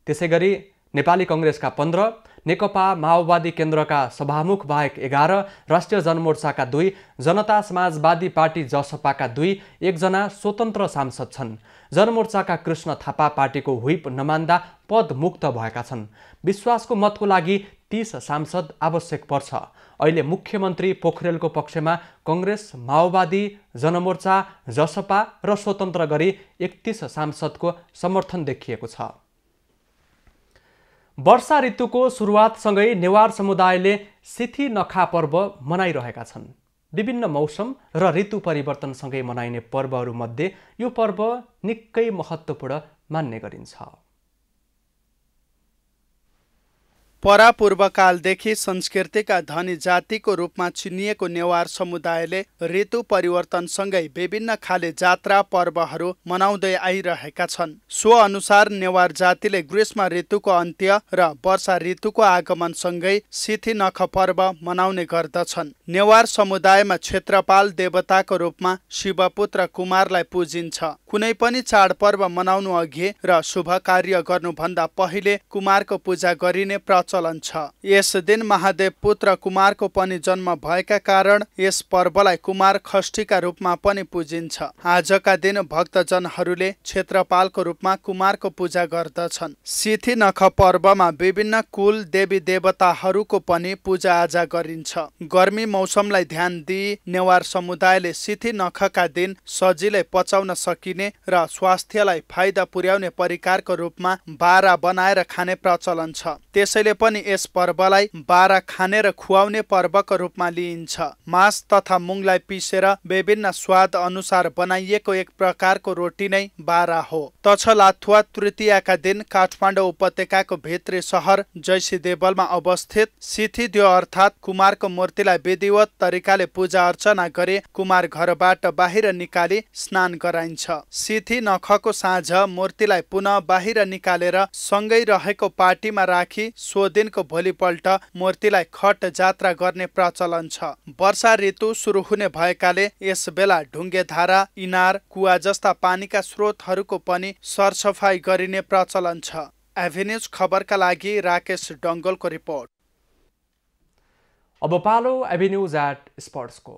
त्यसैगरी नेपाली कांग्रेसका 15, नेकपा माओवादी केन्द्रका सभामुख बाहेक 11, राष्ट्रिय जनमोर्चाका 2, जनता समाजवादी पार्टी जसपाका 2, 1 जना स्वतन्त्र सांसद छन्। जनमोर्चाका कृष्ण थापा पार्टीको व्हिप नमान्दा पद मुक्त भएका छन्। विश्वासको मतको लागि 30 सांसद आवश्यक पर्छ। अहिले मुख्यमन्त्री पोखरेलको पक्षमा कांग्रेस, माओवादी, जनमोर्चा, जसपा र स्वतन्त्र गरी 31 सांसदको समर्थन देखिएको छ। वर्षा ऋतुको सुरुवातसँगै नेवार समुदायले सिथी नखा पर्व मनाइरहेका छन्। विभिन्न मौसम र ऋतु परिवर्तनसँगै मनाइने पर्वहरूमध्ये यो पर्व निकै महत्त्वपूर्ण मान्ने गरिन्छ। परापूर्वकालदेखि संस्कृतिका धनी जातिको रूपमा चिनिएको नेवार समुदायले ऋतु परिवर्तनसँगै विभिन्न खाले जात्रा पर्वहरू मनाउँदै आइरहेका छन्। सो अनुसार नेवार जातिले ग्रीष्म ऋतुको अन्त्य र वर्षा ऋतुको आगमनसँगै सिथी नख पर्व मनाउने गर्दछन्। नेवार समुदायमा क्षेत्रपाल देवताको रूपमा शिवपुत्र कुमारलाई पूजिन्छ। कुनै पनि चाडपर्व मनाउनु अघि र शुभ कार्य गर्नुभन्दा पहिले कुमारको पूजा गरिने प्रचलन छ। यस दिन महादेव पुत्र कुमारको पनि जन्म भएका कारण यस पर्वलाई कुमार खष्ठीका रूपमा पनि पूजिन्छ। आजका दिन भक्तजनहरूले क्षेत्रपालको रूपमा कुमारको पूजा गर्दछन्। सिथी नख पर्वमा विभिन्न कुल देवी देवताहरूको पनि पूजा आजा गरिन्छ। गर्मी मौसमलाई ध्यान दिई नेवार समुदायले सिथी नखका दिन सजिलै पचाउन सकिने र स्वास्थ्यलाई फाइदा पुर्याउने परिकारको रूपमा बारा बनाएर खाने प्रचलन छ। त्यसैले पनि यस पर्वलाई बारा खाने र खुवाउने पर्वको रूपमा लिइन्छ। मांस तथा मुङलाई पिसेर विभिन्न स्वाद अनुसार बनाइएको एक प्रकारको रोटी नै बारा हो। तछलाथुवा तृतीयाका दिन काठमाडौँ उपत्यकाको भित्री सहर जैसीदेवलमा अवस्थित सिथीदेव अर्थात् कुमारको मूर्तिलाई विधिवत तरिकाले पूजा अर्चना गरे कुमार घरबाट बाहिर निकाली स्नान गराइन्छ। सिथी नखको साँझ मूर्तिलाई पुनः बाहिर निकालेर सँगै रहेको पार्टीमा राखी सो दिनको भोलिपल्ट मूर्तिलाई खट जात्रा गर्ने प्रचलन छ। वर्षा ऋतु सुरु हुने भएकाले यस बेला ढुङ्गेधारा, इनार, कुवा जस्ता पानीका स्रोतहरूको पनि सरसफाई गरिने प्रचलन छ। एभिन्यूज खबरका लागि राकेश डङ्गलको रिपोर्ट। अब पालो एभिन्यूज एट स्पोर्ट्सको।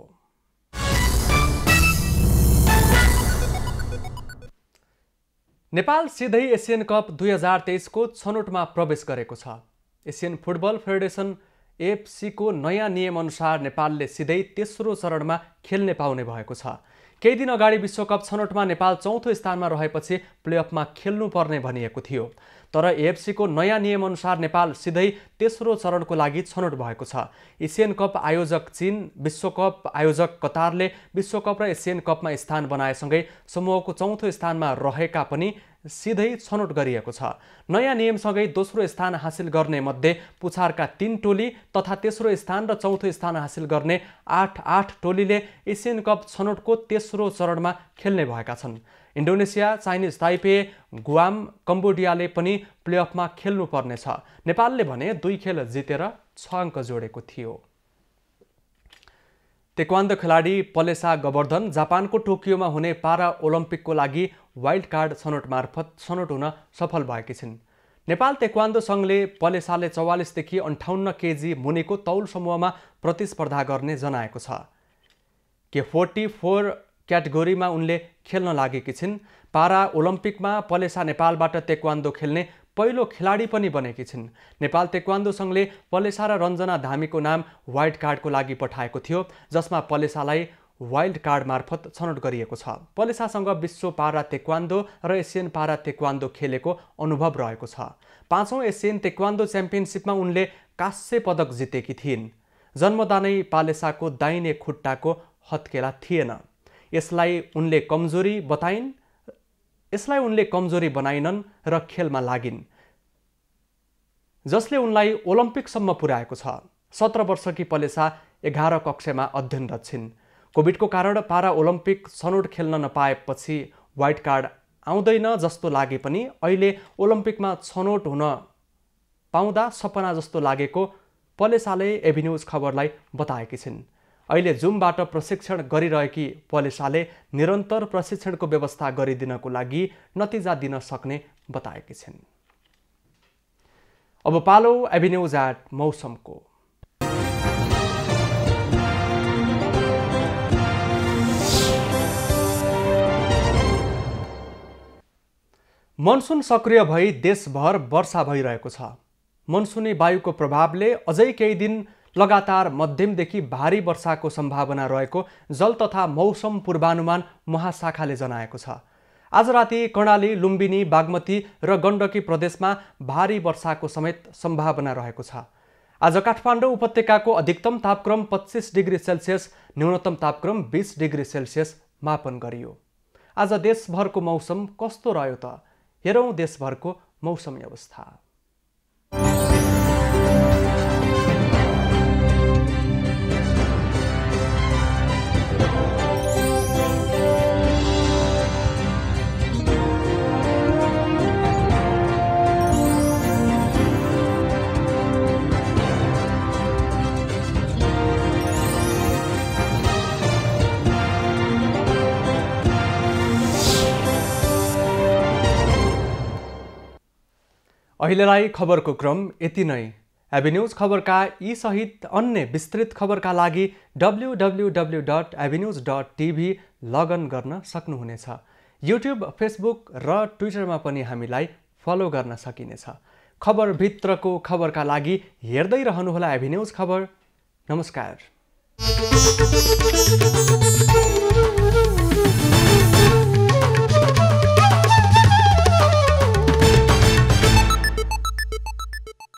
नेपाल सिधै एसियन कप 2023 को छनौटमा प्रवेश गरेको छ। एसियन फुटबल फेडरेसन एएफसी को नयाँ नियम अनुसार नेपालले सिधै तेस्रो चरणमा खेल्ने पाउने भएको छ। केही दिन अगाडि विश्वकप छनौटमा नेपाल चौथो स्थानमा रहेपछि प्लेअफमा खेल्नुपर्ने भनिएको थियो। तर एएफसीको नयाँ नियमअनुसार नेपाल सिधै तेस्रो चरणको लागि छनौट भएको छ। एसियन कप आयोजक चीन, विश्वकप आयोजक कतारले विश्वकप र एसियन कपमा स्थान बनाएसँगै समूहको चौथो स्थानमा रहेका पनि सिधै छनौट गरिएको छ। नयाँ नियमसँगै दोस्रो स्थान हासिल गर्ने मध्ये पुछारका 3 टोली तथा तेस्रो स्थान र चौथो स्थान हासिल गर्ने 8 टोलीले एसियन कप छनौटको तेस्रो चरणमा खेल्ने भएका छन्। इन्डोनेसिया, चाइनिज ताइपे, गुआम, कम्बोडियाले पनि प्लेअफमा खेल्नुपर्नेछ। नेपालले भने 2 खेल जितेर 6 अङ्क जोडेको थियो। तेक्वान्दो खेलाडी पलेसा गोवर्धन जापानको टोकियोमा हुने पारा ओलम्पिकको लागि वाइल्ड कार्ड छनौट मार्फत छनौट हुन सफल भएकी छिन्। नेपाल तेक्वान्दो सङ्घले पलेसाले 44 देखि 58 केजी मुनिको तौल समूहमा प्रतिस्पर्धा गर्ने जनाएको छ। K44 क्याटेगोरीमा उनले खेल्न लागेकी छिन्। पारा ओलम्पिकमा पलेसा नेपालबाट तेक्वान्दो खेल्ने पहिलो खेलाडी पनि बनेकी छिन्। नेपाल तेक्वान्दो सङ्घले पलेसा र रञ्जना धामीको नाम वाइल्ड कार्डको लागि पठाएको थियो, जसमा पलेसालाई वाइल्ड कार्ड मार्फत छनौट गरिएको छ। पलेसासँग विश्व पारा तेक्वान्दो र एसियन पारा तेक्वान्दो खेलेको अनुभव रहेको छ। 5औं एसियन तेक्वान्दो च्याम्पियनसिपमा उनले काँस्य पदक जितेकी थिइन्। जन्मदा नै पलेसाको दाहिने खुट्टाको हत्केला थिएन। यसलाई उनले कमजोरी बनाइनन् र खेलमा लागिन्, जसले उनलाई ओलम्पिकसम्म पुर्याएको छ। 17 वर्षकी पलेसा 11 कक्षामा अध्ययनरत छिन्। कोभिडको कारण पारा ओलम्पिक छनौट खेल्न नपाएपछि वाइल्ड कार्ड आउँदैन जस्तो लागे पनि अहिले ओलम्पिकमा छनौट हुन पाउँदा सपना जस्तो लागेको पलेसाले एबी न्युज खबरलाई बताएकी छिन्। अहिले जुमबाट प्रशिक्षण गरिरहेकी पलेसाले निरन्तर प्रशिक्षणको व्यवस्था गरिदिनको लागि नतिजा दिन सक्ने बताएकी छिन्। अब पालो एबी न्युज एट मौसमको। मनसुन सक्रिय भई देशभर वर्षा भइरहेको छ। मनसुनी वायुको प्रभावले अझै केही दिन लगातार मध्यमदेखि भारी वर्षाको सम्भावना रहेको जल तथा मौसम पूर्वानुमान महाशाखाले जनाएको छ। आज राति कर्णाली, लुम्बिनी, बागमती र गण्डकी प्रदेशमा भारी वर्षाको समेत सम्भावना रहेको छ। आज काठमाडौँ उपत्यकाको अधिकतम तापक्रम 25 डिग्री सेल्सियस, न्यूनतम तापक्रम 20 डिग्री सेल्सियस मापन गरियो। आज देशभरको मौसम कस्तो रह्यो त? हेरौँ देशभरको मौसमी अवस्था। अहिलेलाई खबरको क्रम यति नै। एबी न्युज खबरका यी सहित अन्य विस्तृत खबरका लागि www.abnews.tv लगइन गर्न सक्नुहुनेछ। युट्युब, फेसबुक र ट्विटरमा पनि हामीलाई फलो गर्न सकिनेछ। खबरभित्रको खबरका लागि हेर्दै रहनुहोला एबी न्युज खबर। नमस्कार।